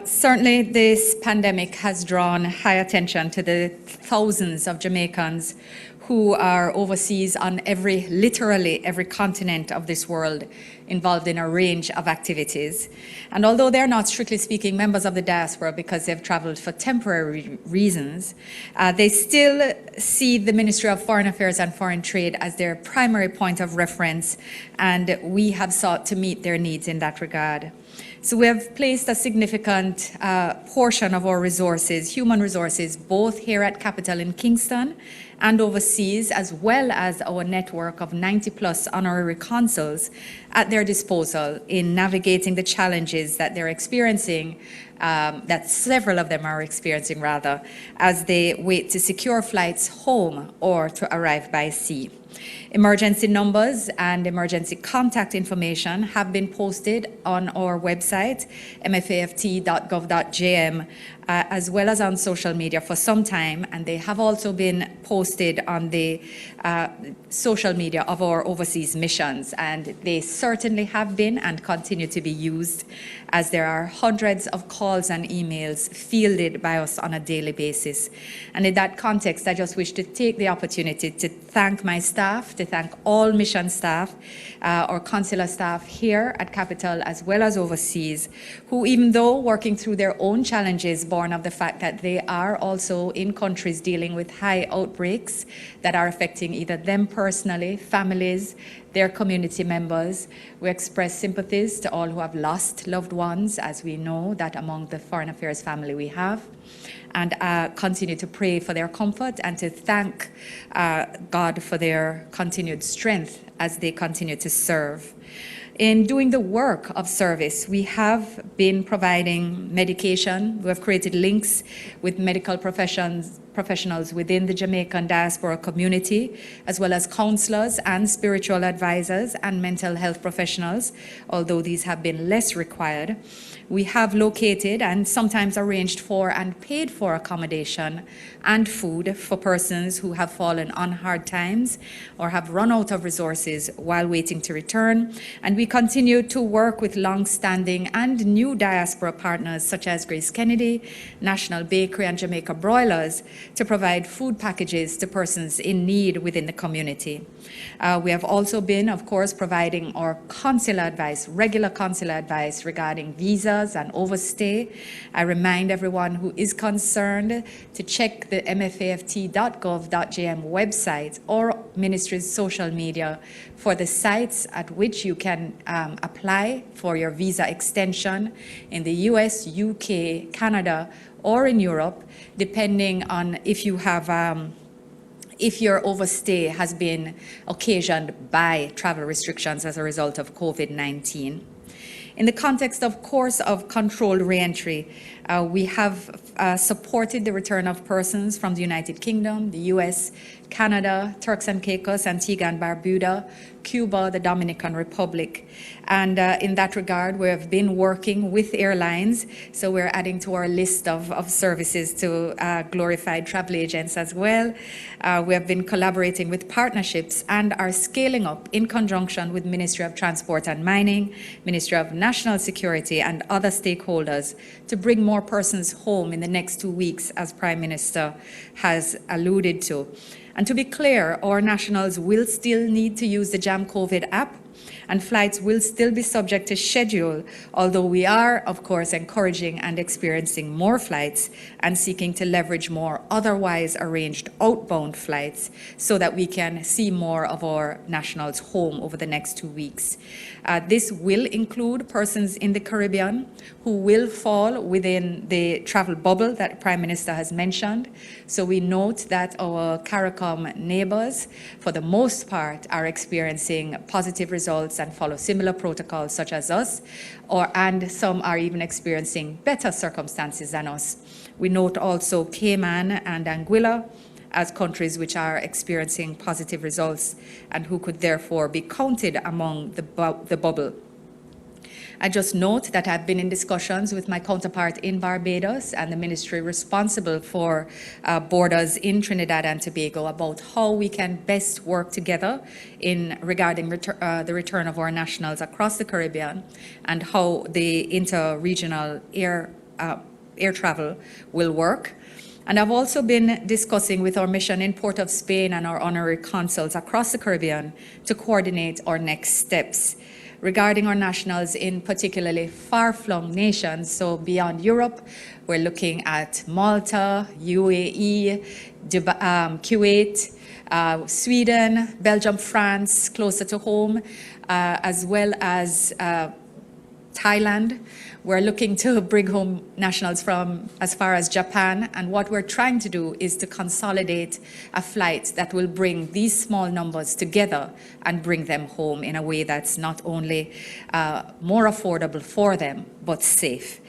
Certainly, this pandemic has drawn high attention to the thousands of Jamaicans who are overseas on literally every continent of this world, involved in a range of activities. And although they're not, strictly speaking, members of the diaspora because they've traveled for temporary reasons, they still see the Ministry of Foreign Affairs and Foreign Trade as their primary point of reference, and we have sought to meet their needs in that regard. So we have placed a significant portion of our resources, human resources, both here at Capital in Kingston and overseas, as well as our network of 90+ honorary consuls at their disposal in navigating the challenges that they're experiencing, that several of them are experiencing rather, as they wait to secure flights home or to arrive by sea. Emergency numbers and emergency contact information have been posted on our website, mfaft.gov.jm, as well as on social media for some time, and they have also been posted on the social media of our overseas missions, and they certainly have been and continue to be used, as there are hundreds of calls and emails fielded by us on a daily basis. And in that context, I just wish to take the opportunity to thank my staff, to thank all mission staff, or consular staff here at Capital as well as overseas, who, even though working through their own challenges born of the fact that they are also in countries dealing with high outbreaks that are affecting either them personally, families, their community members. We express sympathies to all who have lost loved ones, as we know that among the Foreign Affairs family we have, and continue to pray for their comfort and to thank God for their continued strength as they continue to serve. In doing the work of service, we have been providing medication. We have created links with medical professionals within the Jamaican diaspora community, as well as counselors and spiritual advisors and mental health professionals, although these have been less required. We have located and sometimes arranged for and paid for accommodation and food for persons who have fallen on hard times or have run out of resources while waiting to return. And we continue to work with long-standing and new diaspora partners such as Grace Kennedy, National Bakery, and Jamaica Broilers to provide food packages to persons in need within the community. We have also been, of course, providing our consular advice, regular consular advice regarding visas and overstay. I remind everyone who is concerned to check the mfaft.gov.jm website or Ministry's social media for the sites at which you can apply for your visa extension in the US, UK, Canada, or in Europe, depending on if you have if your overstay has been occasioned by travel restrictions as a result of COVID-19. In the context, of course, of controlled reentry, we have supported the return of persons from the United Kingdom, the US, Canada, Turks and Caicos, Antigua and Barbuda, Cuba, the Dominican Republic. And in that regard, we have been working with airlines, so we're adding to our list of services to glorified travel agents as well. We have been collaborating with partnerships and are scaling up in conjunction with Ministry of Transport and Mining, Ministry of National Security and other stakeholders to bring more persons home in the next 2 weeks, as Prime Minister has alluded to. And to be clear, our nationals will still need to use the COVID app, and flights will still be subject to schedule, although we are, of course, encouraging and experiencing more flights and seeking to leverage more otherwise arranged outbound flights so that we can see more of our nationals home over the next 2 weeks. This will include persons in the Caribbean who will fall within the travel bubble that the Prime Minister has mentioned. So we note that our CARICOM neighbors, for the most part, are experiencing positive results and follow similar protocols such as us, and some are even experiencing better circumstances than us. We note also Cayman and Anguilla as countries which are experiencing positive results and who could therefore be counted among the bubble. I just note that I've been in discussions with my counterpart in Barbados and the ministry responsible for borders in Trinidad and Tobago about how we can best work together regarding the return of our nationals across the Caribbean and how the inter-regional air travel will work. And I've also been discussing with our mission in Port of Spain and our honorary consuls across the Caribbean to coordinate our next steps. Regarding our nationals in particularly far-flung nations, so beyond Europe, we're looking at Malta, UAE, Kuwait, Sweden, Belgium, France, closer to home, as well as Thailand. We're looking to bring home nationals from as far as Japan, and what we're trying to do is to consolidate a flight that will bring these small numbers together and bring them home in a way that's not only more affordable for them, but safe.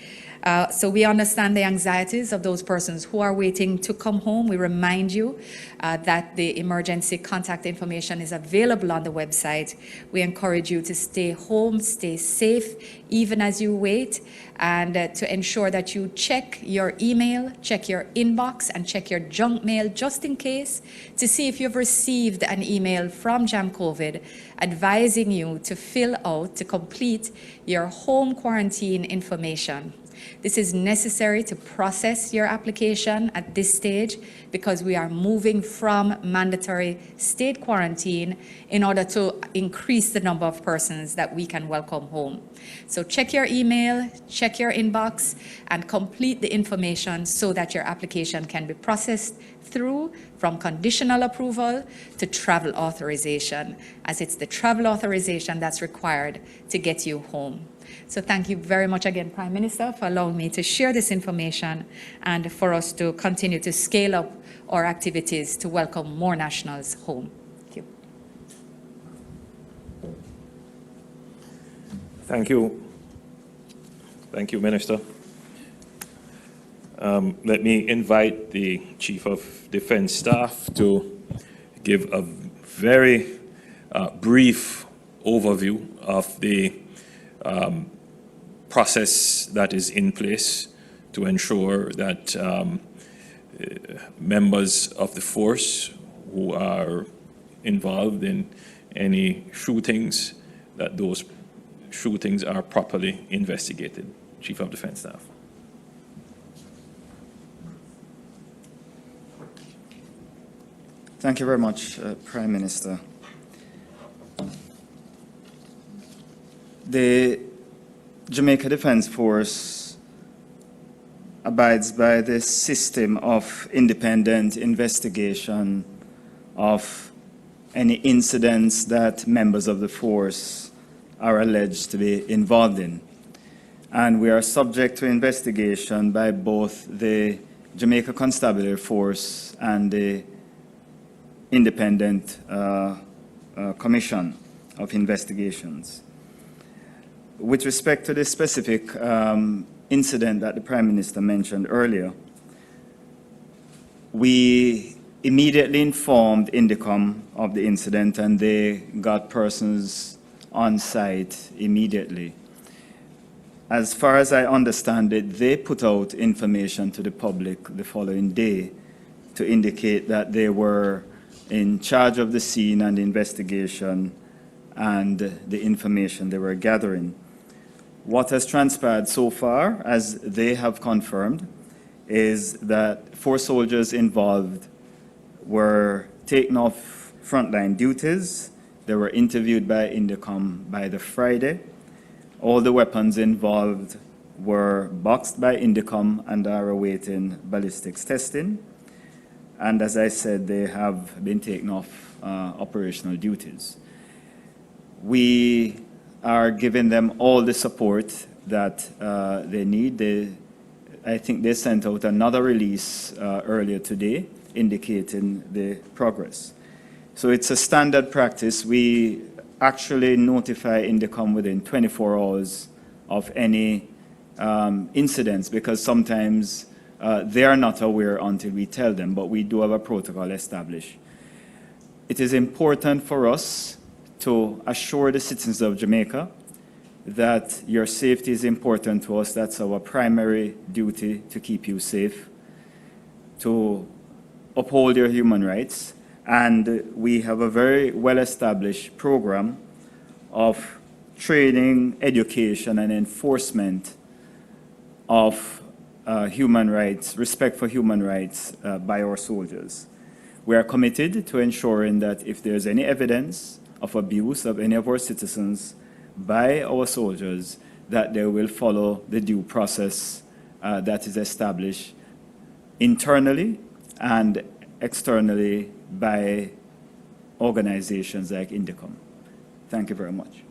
So we understand the anxieties of those persons who are waiting to come home. We remind you that the emergency contact information is available on the website. We encourage you to stay home, stay safe, even as you wait, and to ensure that you check your email, check your inbox, and check your junk mail just in case to see if you've received an email from COVID advising you to complete your home quarantine information. This is necessary to process your application at this stage because we are moving from mandatory state quarantine in order to increase the number of persons that we can welcome home. So check your email, check your inbox, and complete the information so that your application can be processed through from conditional approval to travel authorization, as it's the travel authorization that's required to get you home. So thank you very much again, Prime Minister, for allowing me to share this information and for us to continue to scale up our activities to welcome more nationals home. Thank you. Thank you. Thank you, Minister. Let me invite the Chief of Defense Staff to give a very brief overview of the process that is in place to ensure that members of the force who are involved in any shootings, that those shootings are properly investigated. Chief of Defense Staff. Thank you very much, Prime Minister. The Jamaica Defense Force abides by the system of independent investigation of any incidents that members of the force are alleged to be involved in. And we are subject to investigation by both the Jamaica Constabulary Force and the Independent Commission of Investigations. With respect to the specific incident that the Prime Minister mentioned earlier, we immediately informed Indicom of the incident, and they got persons on site immediately. As far as I understand it, they put out information to the public the following day to indicate that they were in charge of the scene and the investigation and the information they were gathering. What has transpired so far, as they have confirmed, is that 4 soldiers involved were taken off frontline duties. They were interviewed by Indicom by the Friday. All the weapons involved were boxed by Indicom and are awaiting ballistics testing. And as I said, they have been taken off operational duties. We are giving them all the support that they need. I think they sent out another release earlier today indicating the progress. So it's a standard practice. We actually notify Indicom within 24 hours of any incidents, because sometimes they are not aware until we tell them, but we do have a protocol established. It is important for us to assure the citizens of Jamaica that your safety is important to us. That's our primary duty, to keep you safe, to uphold your human rights. And we have a very well-established program of training, education, and enforcement of human rights, respect for human rights by our soldiers. We are committed to ensuring that if there's any evidence of abuse of any of our citizens by our soldiers, that they will follow the due process that is established internally and externally by organizations like Indicom. Thank you very much.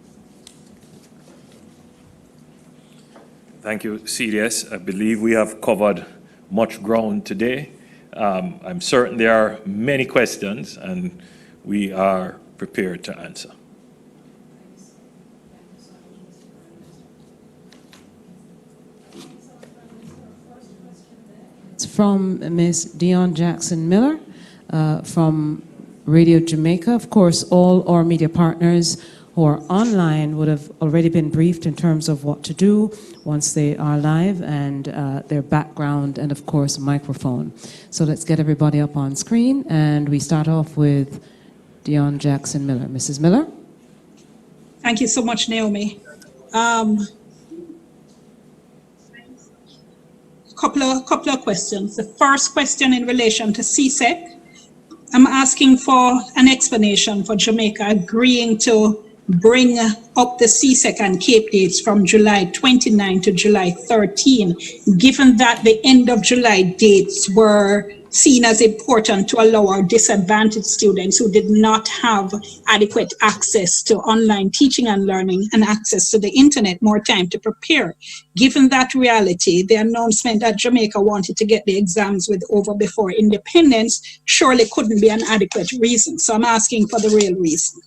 Thank you, CDS. I believe we have covered much ground today. I'm certain there are many questions, and we are prepared to answer. It's from Ms. Dion Jackson Miller from Radio Jamaica. Of course, all our media partners who are online would have already been briefed in terms of what to do once they are live, and their background, and of course microphone. So let's get everybody up on screen, and we start off with Dion Jackson Miller. Mrs. Miller? Thank you so much, Naomi. Couple of questions. The first question in relation to CSEC. I'm asking for an explanation for Jamaica agreeing to bring up the CSEC and Cape dates from July 29 to July 13, given that the end of July dates were seen as important to allow our disadvantaged students who did not have adequate access to online teaching and learning and access to the internet more time to prepare. Given that reality, the announcement that Jamaica wanted to get the exams over before independence surely couldn't be an adequate reason. So I'm asking for the real reason.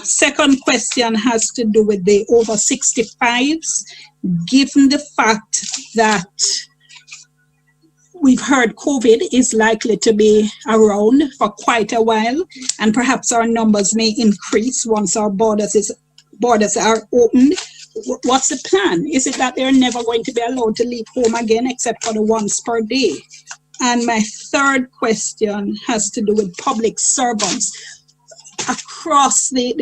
Second question has to do with the over 65s. Given the fact that we've heard COVID is likely to be around for quite a while, and perhaps our numbers may increase once our borders are opened. What's the plan? Is it that they're never going to be allowed to leave home again except for the once per day? And my third question has to do with public servants. Across the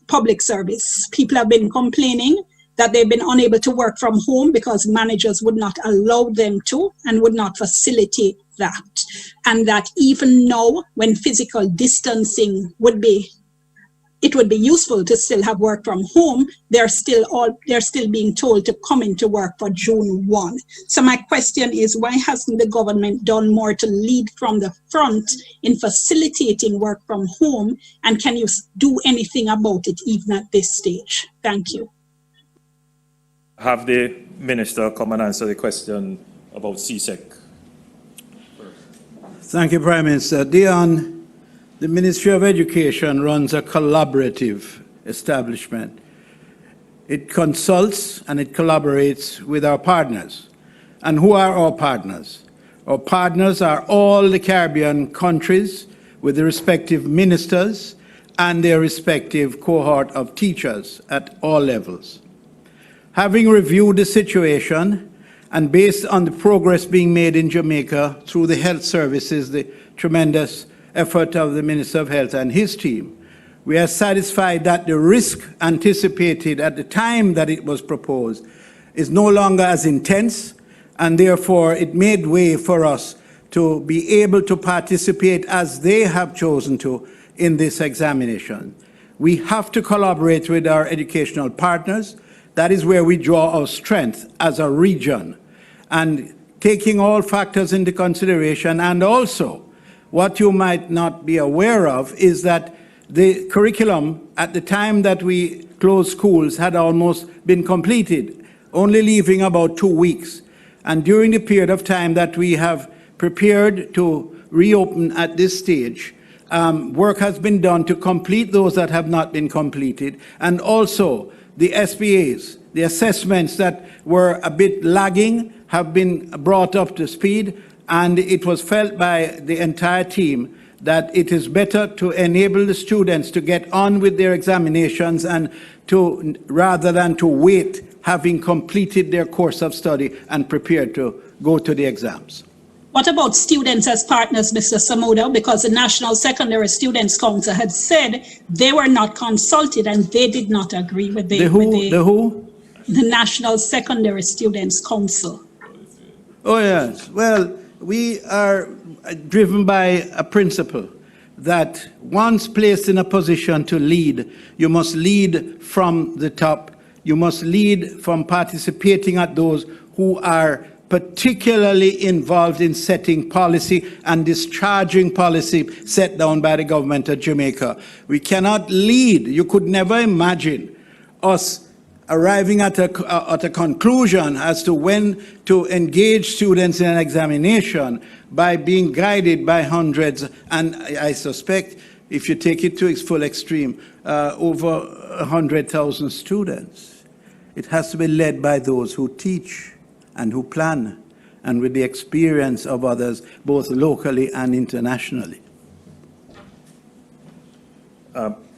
public service, people have been complaining that they've been unable to work from home because managers would not allow them to and would not facilitate that. And that even now, when physical distancing would be useful to still have work from home, they're still being told to come into work for June 1. So my question is, why hasn't the government done more to lead from the front in facilitating work from home? And can you do anything about it even at this stage? Thank you. Have the Minister come and answer the question about CSEC. Thank you, Prime Minister. Dion, the Ministry of Education runs a collaborative establishment. It consults and it collaborates with our partners. And who are our partners? Our partners are all the Caribbean countries with the respective ministers and their respective cohort of teachers at all levels. Having reviewed the situation and based on the progress being made in Jamaica through the health services, the tremendous effort of the Minister of Health and his team, we are satisfied that the risk anticipated at the time that it was proposed is no longer as intense, and therefore it made way for us to be able to participate as they have chosen to in this examination. We have to collaborate with our educational partners. That is where we draw our strength as a region, and taking all factors into consideration. And also, what you might not be aware of is that the curriculum at the time that we closed schools had almost been completed, only leaving about 2 weeks. And during the period of time that we have prepared to reopen at this stage, work has been done to complete those that have not been completed, and also the SPAs, the assessments that were a bit lagging, have been brought up to speed, and it was felt by the entire team that it is better to enable the students to get on with their examinations and to, rather than to wait, having completed their course of study and prepared to go to the exams. What about students as partners, Mr. Samuda? Because the National Secondary Students Council had said they were not consulted and they did not agree with the who? The National Secondary Students Council. Oh, yes. Well, we are driven by a principle that once placed in a position to lead, you must lead from the top. You must lead from participating at those who are particularly involved in setting policy and discharging policy set down by the government of Jamaica. We cannot lead. You could never imagine us arriving at a conclusion as to when to engage students in an examination by being guided by hundreds, and I suspect, if you take it to its full extreme, over 100,000 students. It has to be led by those who teach and who plan, and with the experience of others, both locally and internationally.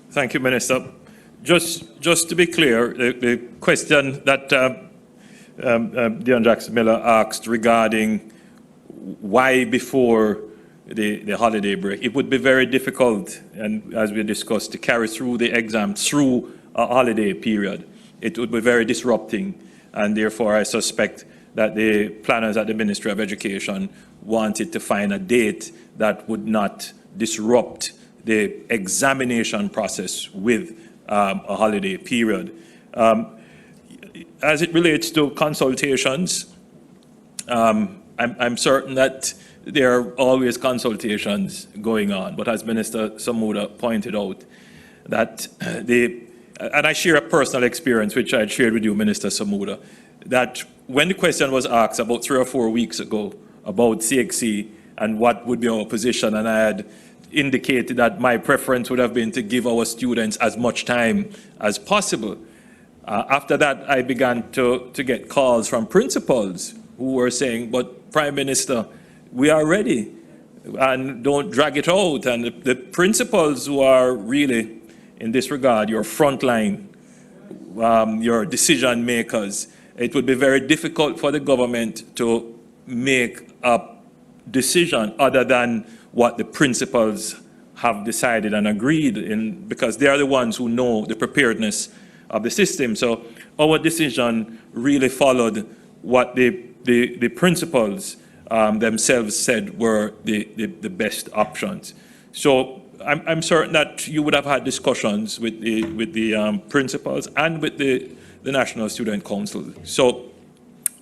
Thank you, Minister. Just to be clear, the question that Dion Jackson Miller asked regarding why before the holiday break, it would be very difficult, and as we discussed, to carry through the exam through a holiday period. It would be very disrupting, and therefore I suspect that the planners at the Ministry of Education wanted to find a date that would not disrupt the examination process with a holiday period. As it relates to consultations, I'm certain that there are always consultations going on, but as Minister Samuda pointed out, that and I share a personal experience which I had shared with you, Minister Samuda, that when the question was asked about 3 or 4 weeks ago about CXC and what would be our position, and I had indicated that my preference would have been to give our students as much time as possible. After that, I began to get calls from principals who were saying, but Prime Minister, we are ready, and don't drag it out. And the principals who are really, in this regard, your frontline, your decision makers, it would be very difficult for the government to make a decision other than what the principals have decided and agreed in, because they are the ones who know the preparedness of the system. So our decision really followed what the principals themselves said were the best options. So I'm certain that you would have had discussions with the principals and with the National Student Council. So,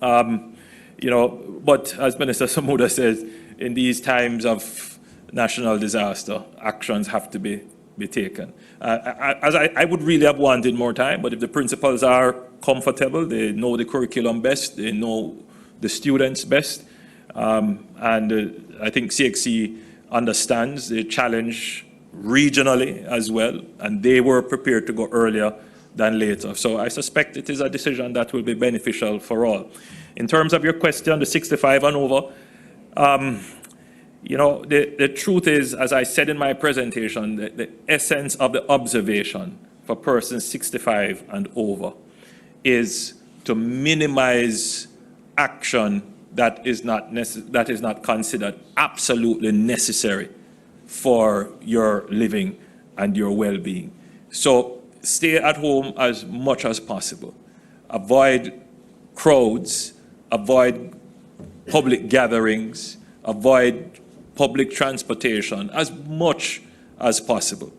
but as Minister Samuda says, in these times of national disaster, actions have to be taken. As I would really have wanted more time, but if the principals are comfortable, they know the curriculum best, they know the students best, and I think CXC understands the challenge regionally as well, and they were prepared to go earlier than later. So I suspect it is a decision that will be beneficial for all. In terms of your question, the 65 and over, You know, the truth is, as I said in my presentation, the essence of the observation for persons 65 and over is to minimize action that is not considered absolutely necessary for your living and your well-being. So stay at home as much as possible. Avoid crowds, avoid public gatherings, avoid public transportation as much as possible.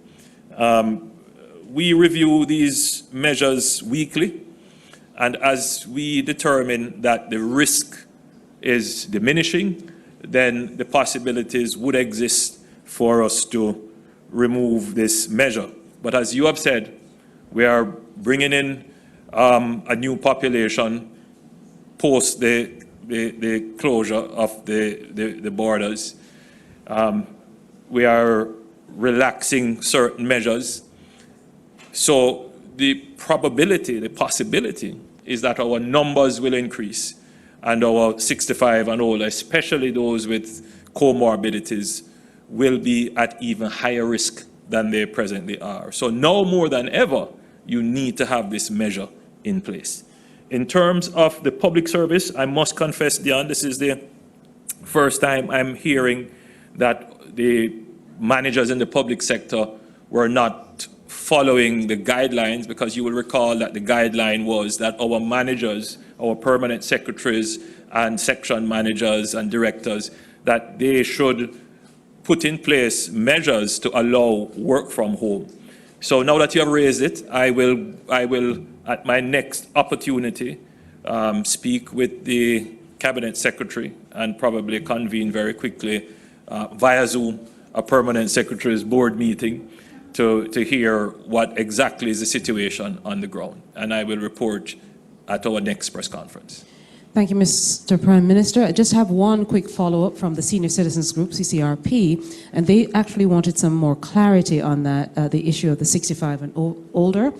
We review these measures weekly, and as we determine that the risk is diminishing, then the possibilities would exist for us to remove this measure. But as you have said, we are bringing in a new population post the closure of the borders. We are relaxing certain measures. So the probability, the possibility is that our numbers will increase and our 65 and older, especially those with comorbidities, will be at even higher risk than they presently are. So now more than ever, you need to have this measure in place. In terms of the public service, I must confess, Dion, this is the first time I'm hearing that the managers in the public sector were not following the guidelines, because you will recall that the guideline was that our managers, our permanent secretaries and section managers and directors, that they should put in place measures to allow work from home. So now that you have raised it, I will at my next opportunity speak with the cabinet secretary and probably convene very quickly via Zoom a permanent secretary's board meeting to hear what exactly is the situation on the ground. And I will report at our next press conference. Thank you, Mr. Prime Minister. I just have one quick follow-up from the Senior Citizens Group, CCRP, and they actually wanted some more clarity on that, the issue of the 65 and older.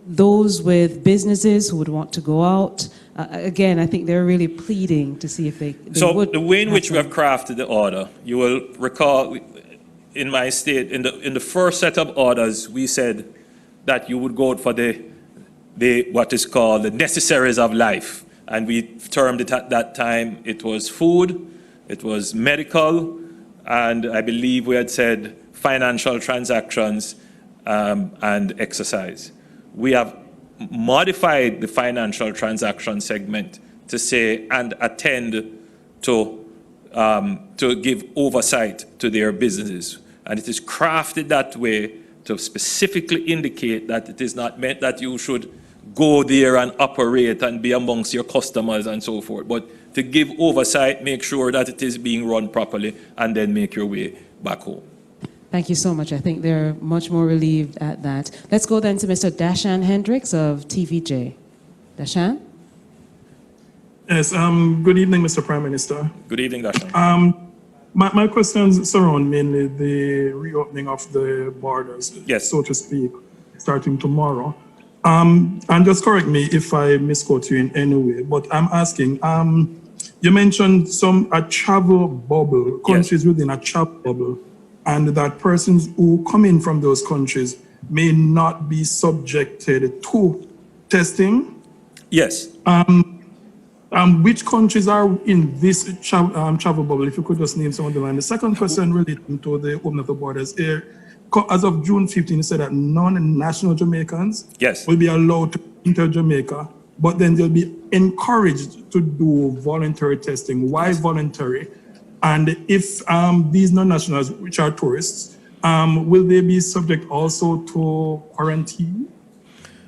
Those with businesses who would want to go out, again, I think they're really pleading to see if they so would. The way in which we have crafted the order, you will recall in my state, in the first set of orders, we said that you would go out for the what is called the necessaries of life. And we termed it at that time, it was food, it was medical, and I believe we had said financial transactions and exercise. We have modified the financial transaction segment to say, and attend to give oversight to their businesses. And it is crafted that way to specifically indicate that it is not meant that you should go there and operate and be amongst your customers and so forth, but to give oversight, make sure that it is being run properly, and then make your way back home. Thank you so much. I think they're much more relieved at that. Let's go then to Mr. Dashan Hendricks of TVJ. Dashan? Yes, good evening, Mr. Prime Minister. Good evening, Dashan. My questions surround mainly the reopening of the borders, yes, so to speak, starting tomorrow. And just correct me if I misquote you in any way, but I'm asking, you mentioned a travel bubble, countries within a travel bubble, and that persons who come in from those countries may not be subjected to testing? Yes. Which countries are in this travel bubble? If you could just name some of them. And the second question relating to the opening of the borders here, as of June 15, you said that non-national Jamaicans will be allowed to enter Jamaica, but then they'll be encouraged to do voluntary testing. Why voluntary? And if these non-nationals, which are tourists, will they be subject also to quarantine?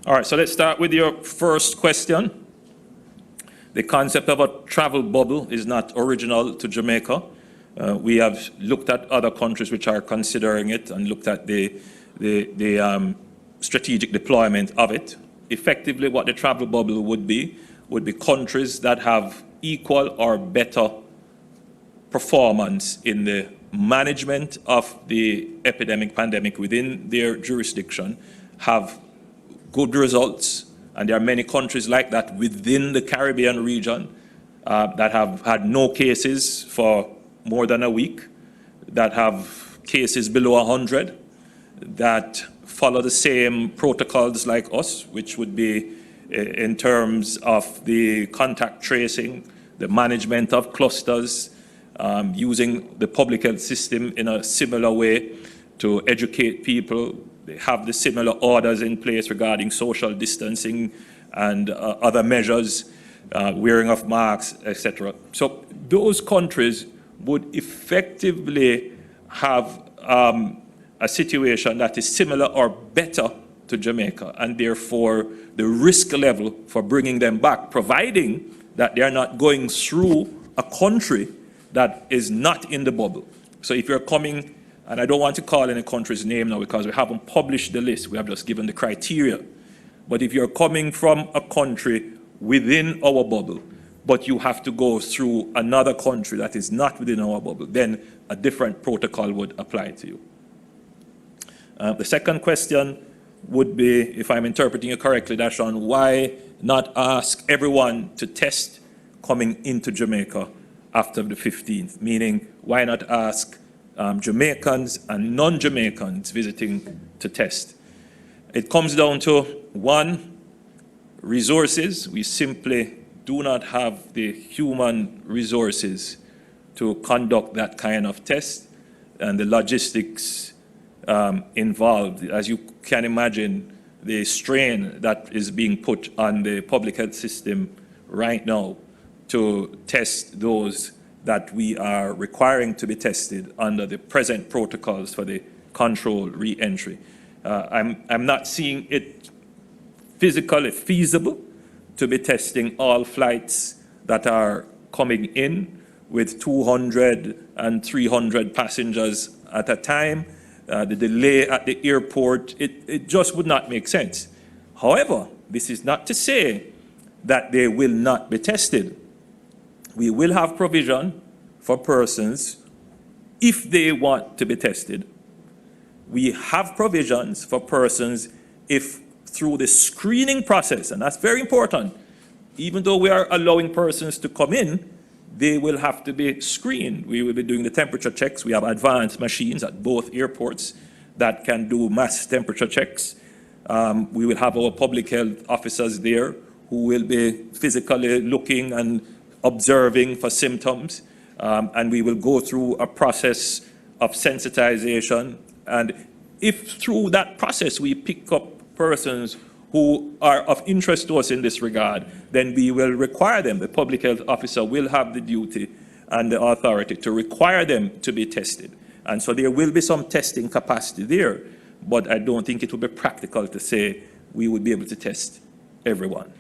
All right, so let's start with your first question. The concept of a travel bubble is not original to Jamaica. We have looked at other countries which are considering it and looked at the strategic deployment of it. Effectively, what the travel bubble would be countries that have equal or better performance in the management of the pandemic within their jurisdiction, have good results, and there are many countries like that within the Caribbean region that have had no cases for more than a week, that have cases below 100, that follow the same protocols like us, which would be in terms of the contact tracing, the management of clusters, using the public health system in a similar way to educate people. They have the similar orders in place regarding social distancing and other measures, wearing of masks, etc. So those countries would effectively have a situation that is similar or better to Jamaica, and therefore the risk level for bringing them back, providing that they are not going through a country that is not in the bubble. So if you're coming, and I don't want to call any country's name now because we haven't published the list, we have just given the criteria. But if you're coming from a country within our bubble, but you have to go through another country that is not within our bubble, then a different protocol would apply to you. The second question would be, if I'm interpreting it correctly, Dashawn, why not ask everyone to test coming into Jamaica after the 15th? Meaning, why not ask Jamaicans and non-Jamaicans visiting to test? It comes down to, one, resources. We simply do not have the human resources to conduct that kind of test, and the logistics involved. As you can imagine, the strain that is being put on the public health system right now to test those that we are requiring to be tested under the present protocols for the controlled re-entry. I'm not seeing it physically feasible to be testing all flights that are coming in with 200 and 300 passengers at a time. The delay at the airport, it just would not make sense. However, this is not to say that they will not be tested. We will have provision for persons if they want to be tested. We have provisions for persons if through the screening process, and that's very important, even though we are allowing persons to come in, they will have to be screened. We will be doing the temperature checks. We have advanced machines at both airports that can do mass temperature checks. We will have our public health officers there who will be physically looking and observing for symptoms. And we will go through a process of sensitization. And if through that process we pick up persons who are of interest to us in this regard, then we will require them. The public health officer will have the duty and the authority to require them to be tested. And so there will be some testing capacity there, but I don't think it would be practical to say we would be able to test everyone.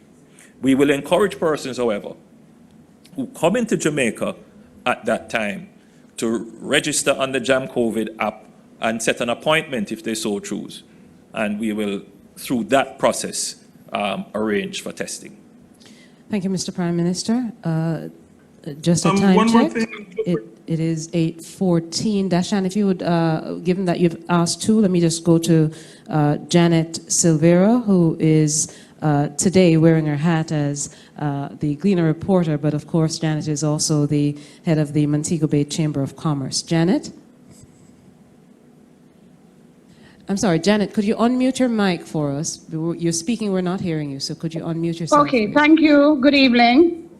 We will encourage persons, however, who come into Jamaica at that time to register on the Jam COVID app and set an appointment if they so choose. And we will, through that process, arrange for testing. Thank you, Mr. Prime Minister. Just a time one more check. thing. It is 8:14. Dashan, if you would, given that you've asked two, let me just go to Janet Silvera, who is today wearing her hat as the Gleaner reporter, but of course Janet is also the head of the Montego Bay Chamber of Commerce. Janet? I'm sorry, Janet, could you unmute your mic for us? You're speaking, we're not hearing you, so could you unmute yourself? Okay, please? thank you. Good evening.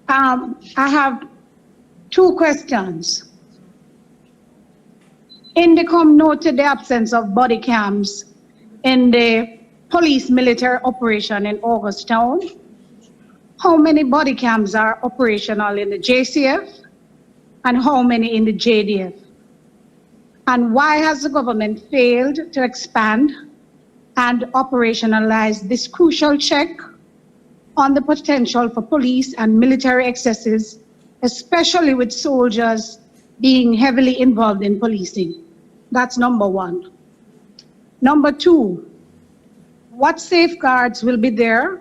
I have two questions. Indicom noted the absence of body cams in the police military operation in Augustown. How many body cams are operational in the JCF and how many in the JDF? And why has the government failed to expand and operationalize this crucial check on the potential for police and military excesses, especially with soldiers being heavily involved in policing? That's number one. Number two, what safeguards will be there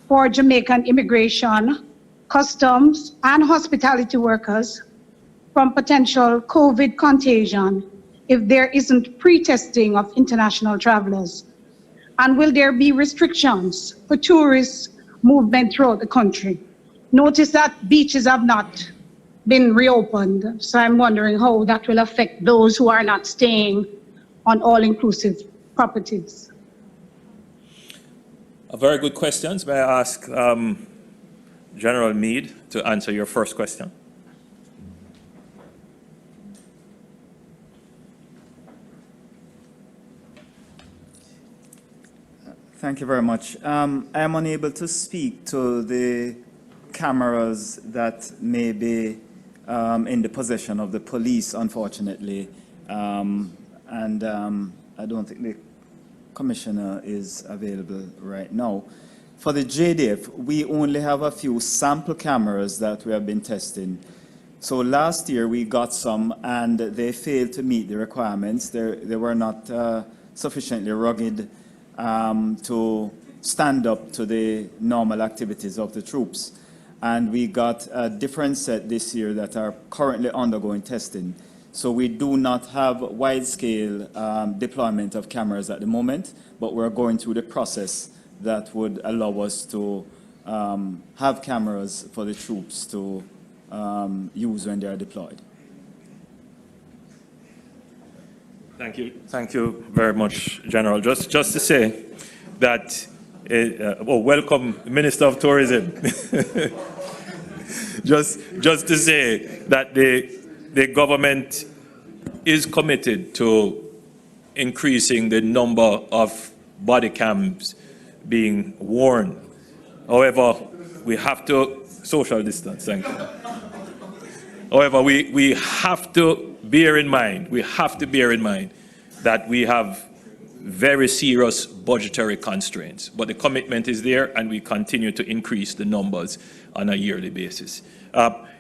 for Jamaican immigration, customs, and hospitality workers from potential COVID contagion if there isn't pre-testing of international travelers? And will there be restrictions for tourists' movement throughout the country? Notice that beaches have not been reopened. So I'm wondering how that will affect those who are not staying on all-inclusive properties. A very good questions. May I ask General Meade to answer your first question? Thank you very much. I am unable to speak to the cameras that may be in the possession of the police, unfortunately. I don't think the Commissioner is available right now. For the JDF, we only have a few sample cameras that we have been testing. So last year we got some and they failed to meet the requirements. They were not sufficiently rugged to stand up to the normal activities of the troops. And we got a different set this year that are currently undergoing testing. So we do not have wide-scale deployment of cameras at the moment, but we're going through the process that would allow us to have cameras for the troops to use when they are deployed. Thank you very much, General. Just to say that, welcome, Minister of Tourism. just to say that the government is committed to increasing the number of body cams being worn. However, we have to social distance. Thank you. However, we have to bear in mind, that we have very serious budgetary constraints, but the commitment is there and we continue to increase the numbers on a yearly basis.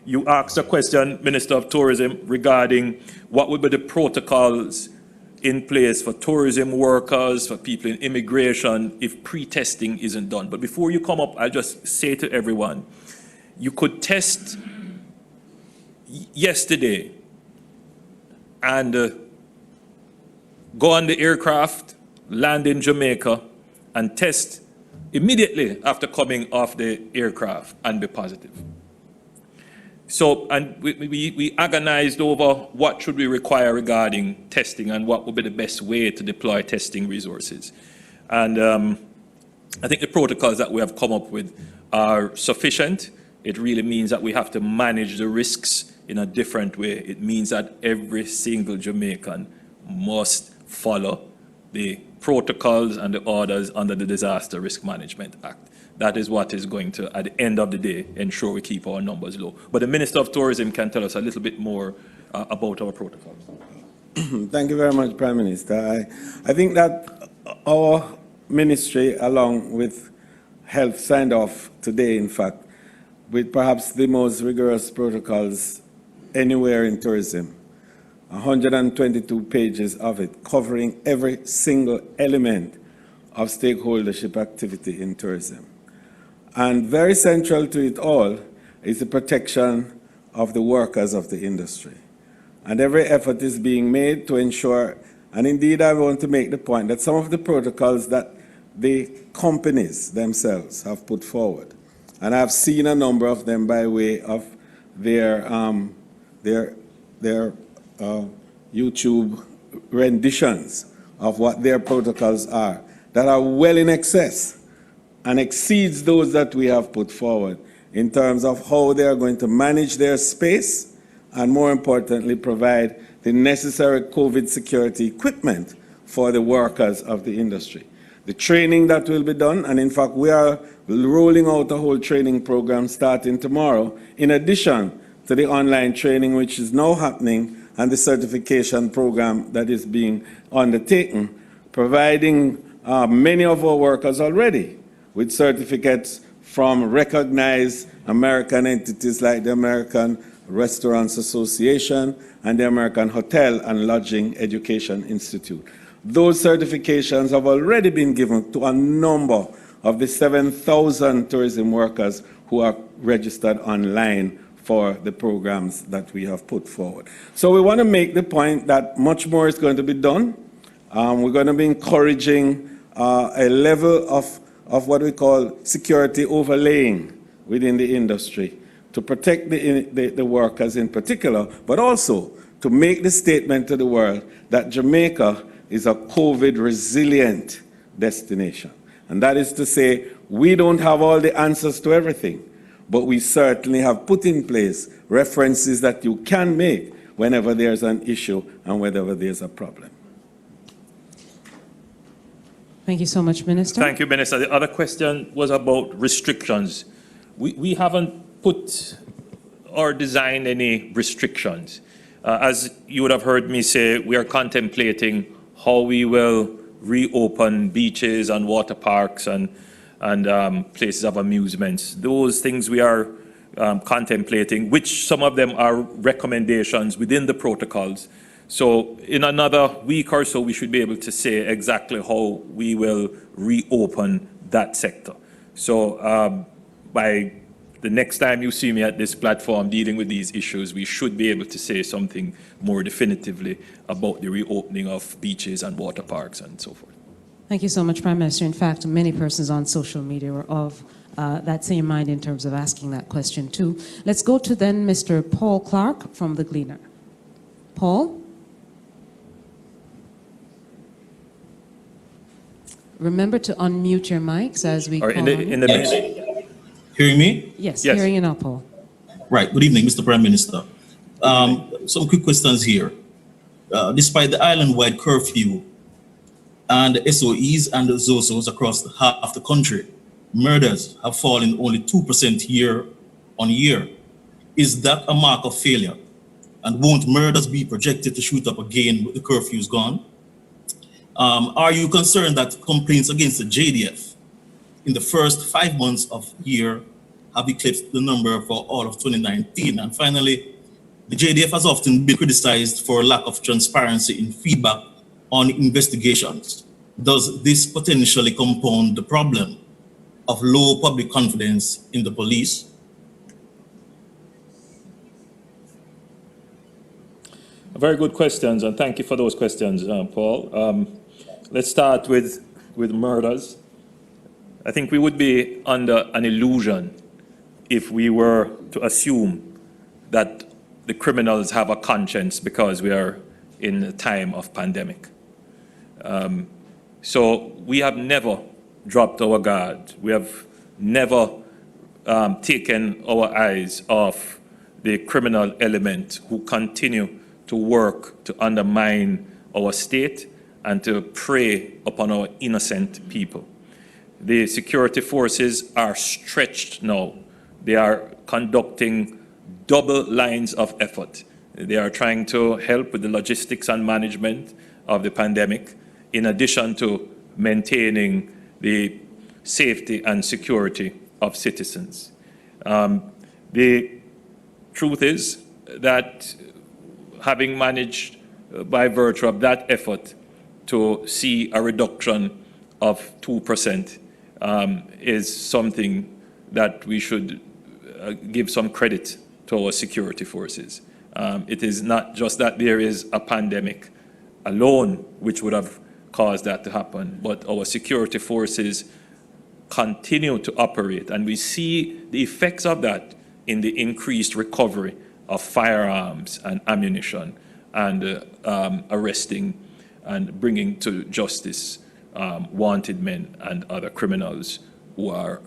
You asked a question, Minister of Tourism, regarding what would be the protocols in place for tourism workers, for people in immigration, if pre-testing isn't done. But before you come up, I'll just say to everyone, you could test yesterday and go on the aircraft, land in Jamaica, and test immediately after coming off the aircraft and be positive. So, and we agonized over what should we require regarding testing and what would be the best way to deploy testing resources. And I think the protocols that we have come up with are sufficient. It really means that we have to manage the risks in a different way. It means that every single Jamaican must follow the protocols and the orders under the Disaster Risk Management Act. That is what is going to, at the end of the day, ensure we keep our numbers low. But the Minister of Tourism can tell us a little bit more about our protocols. Thank you very much, Prime Minister. I think that our ministry, along with Health, signed off today, in fact, with perhaps the most rigorous protocols anywhere in tourism. 122 pages of it, covering every single element of stakeholdership activity in tourism. And very central to it all is the protection of the workers of the industry. And every effort is being made to ensure, and indeed I want to make the point that some of the protocols that the companies themselves have put forward, and I've seen a number of them by way of their YouTube renditions of what their protocols are, that are well in excess and exceeds those that we have put forward in terms of how they are going to manage their space and, more importantly, provide the necessary COVID security equipment for the workers of the industry. The training that will be done, and in fact we are rolling out a whole training program starting tomorrow, in addition to the online training which is now happening and the certification program that is being undertaken, providing many of our workers already with certificates from recognized American entities like the American Restaurants Association and the American Hotel and Lodging Education Institute. Those certifications have already been given to a number of the 7,000 tourism workers who are registered online for the programs that we have put forward. So we want to make the point that much more is going to be done. We're going to be encouraging a level of what we call security overlaying within the industry, to protect the workers in particular, but also to make the statement to the world that Jamaica is a COVID-resilient destination. And that is to say, we don't have all the answers to everything, but we certainly have put in place references that you can make whenever there's an issue and whenever there's a problem. Thank you so much, Minister. Thank you, Minister. The other question was about restrictions. We haven't put or designed any restrictions. As you would have heard me say, we are contemplating how we will reopen beaches and water parks and places of amusements. Those things we are contemplating, which some of them are recommendations within the protocols. So in another week or so, we should be able to say exactly how we will reopen that sector. So by the next time you see me at this platform dealing with these issues, we should be able to say something more definitively about the reopening of beaches and water parks and so forth. Thank you so much, Prime Minister. In fact, many persons on social media were of that same mind in terms of asking that question too. Let's go to then Mr. Paul Clark from The Gleaner. Paul? Remember to unmute your mics as we call on you. Hearing me? Yes, hearing you now, Paul. Right. Good evening, Mr. Prime Minister. Some quick questions here. Despite the island-wide curfew and the SOEs and the ZOSOs across half the country, murders have fallen only 2% year on year. Is that a mark of failure? And won't murders be projected to shoot up again with the curfews gone? Are you concerned that complaints against the JDF in the first 5 months of the year have eclipsed the number for all of 2019? And finally, the JDF has often been criticized for lack of transparency in feedback on investigations. Does this potentially compound the problem of low public confidence in the police? Very good questions, and thank you for those questions, Paul. Let's start with murders. I think we would be under an illusion if we were to assume that the criminals have a conscience because we are in a time of pandemic. So we have never dropped our guard. We have never taken our eyes off the criminal element who continue to work to undermine our state and to prey upon our innocent people. The security forces are stretched now. They are conducting double lines of effort. They are trying to help with the logistics and management of the pandemic, in addition to maintaining the safety and security of citizens. The truth is that having managed by virtue of that effort to see a reduction of 2% is something that we should give some credit to our security forces. It is not just that there is a pandemic alone which would have caused that to happen, but our security forces continue to operate, and we see the effects of that in the increased recovery of firearms and ammunition and arresting and bringing to justice wanted men and other criminals who are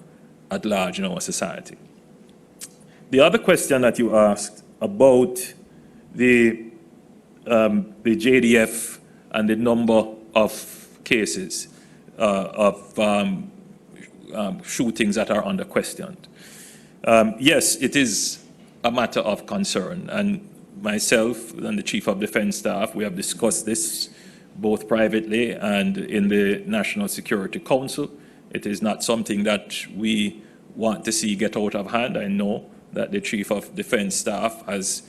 at large in our society. The other question that you asked about the JDF and the number of cases of shootings that are under question. Yes, it is a matter of concern, and myself and the Chief of Defense Staff, we have discussed this both privately and in the National Security Council. It is not something that we want to see get out of hand. I know that the Chief of Defense Staff has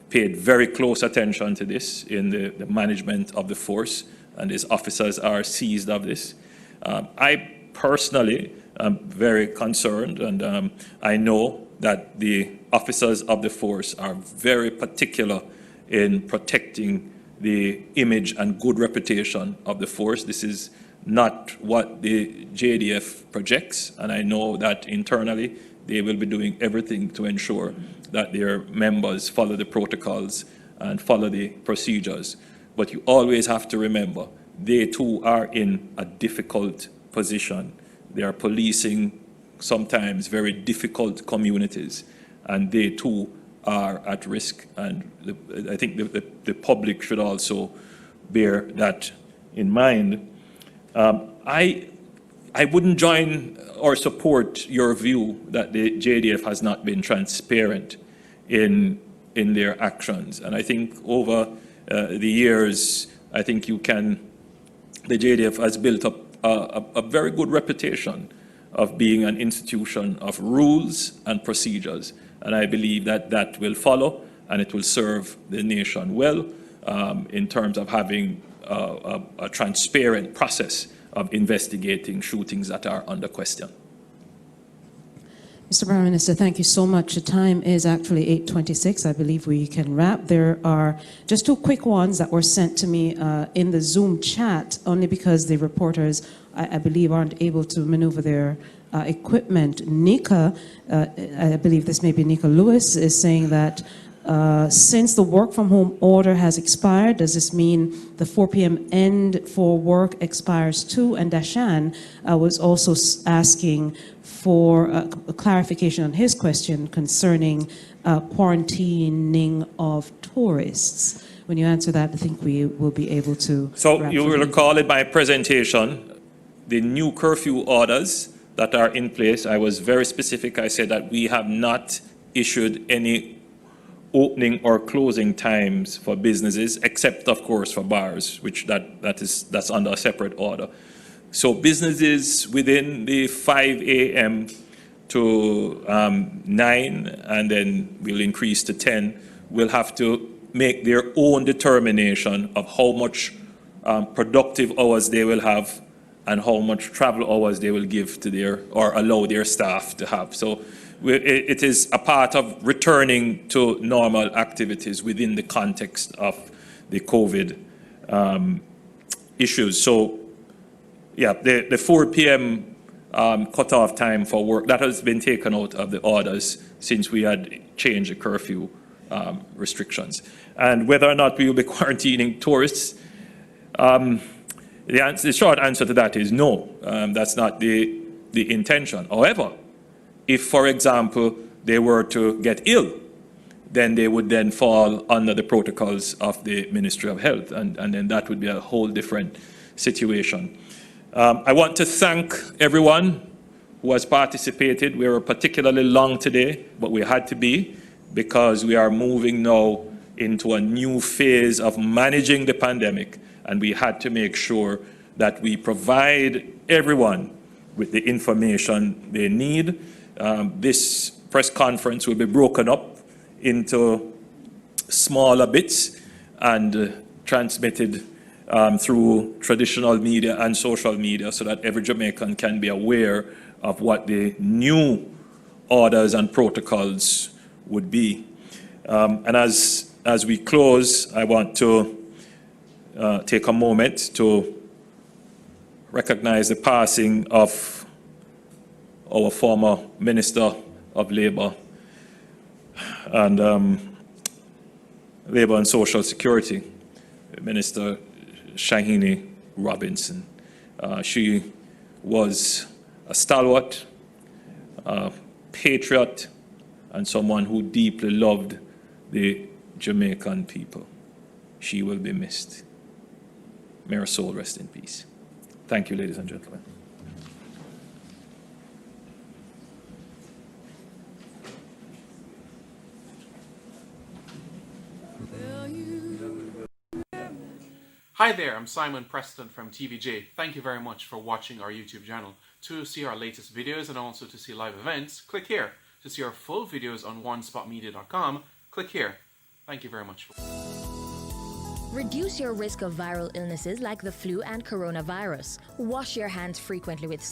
paid very close attention to this in the management of the force, and his officers are seized of this. I personally am very concerned, and I know that the officers of the force are very particular in protecting the image and good reputation of the force. This is not what the JDF projects, and I know that internally they will be doing everything to ensure that their members follow the protocols and follow the procedures. But you always have to remember, they too are in a difficult position. They are policing sometimes very difficult communities, and they too are at risk. And I think the public should also bear that in mind. I wouldn't join or support your view that the JDF has not been transparent in their actions. And I think over the years, I think the JDF has built up a very good reputation of being an institution of rules and procedures. And I believe that that will follow, and it will serve the nation well in terms of having a transparent process of investigating shootings that are under question. Mr. Prime Minister, thank you so much. The time is actually 8:26. I believe we can wrap. There are just two quick ones that were sent to me in the Zoom chat, only because the reporters, I believe, aren't able to maneuver their equipment. Nika, I believe this may be Nika Lewis, is saying that since the work from home order has expired, does this mean the 4 p.m. end for work expires too? And Dashan was also asking for a clarification on his question concerning quarantining of tourists. When you answer that, I think we will be able to. So you will recall in my presentation, the new curfew orders that are in place, I was very specific. I said that we have not issued any opening or closing times for businesses, except of course for bars, which that's under a separate order. So businesses within the 5 a.m. to 9, and then we'll increase to 10, will have to make their own determination of how much productive hours they will have and how much travel hours they will give to or allow their staff to have. So it is a part of returning to normal activities within the context of the COVID issues. So, yeah, the 4 p.m. cutoff time for work, that has been taken out of the orders since we had changed the curfew restrictions. And whether or not we will be quarantining tourists, the short answer to that is no. That's not the intention. However, if, for example, they were to get ill, then they would then fall under the protocols of the Ministry of Health, and then that would be a whole different situation. I want to thank everyone who has participated. We were particularly long today, but we had to be, because we are moving now into a new phase of managing the pandemic, and we had to make sure that we provide everyone with the information they need. This press conference will be broken up into smaller bits and transmitted through traditional media and social media, so that every Jamaican can be aware of what the new orders and protocols would be. And as we close, I want to take a moment to recognize the passing of our former Minister of Labour and Labour and Social Security, Minister Shahini Robinson. She was a stalwart, a patriot, and someone who deeply loved the Jamaican people. She will be missed. May her soul rest in peace. Thank you, ladies and gentlemen. Hi there, I'm Simon Preston from TVJ. Thank you very much for watching our YouTube channel. To see our latest videos and also to see live events, click here. To see our full videos on onespotmedia.com, click here. Thank you very much. Reduce your risk of viral illnesses like the flu and coronavirus. Wash your hands frequently with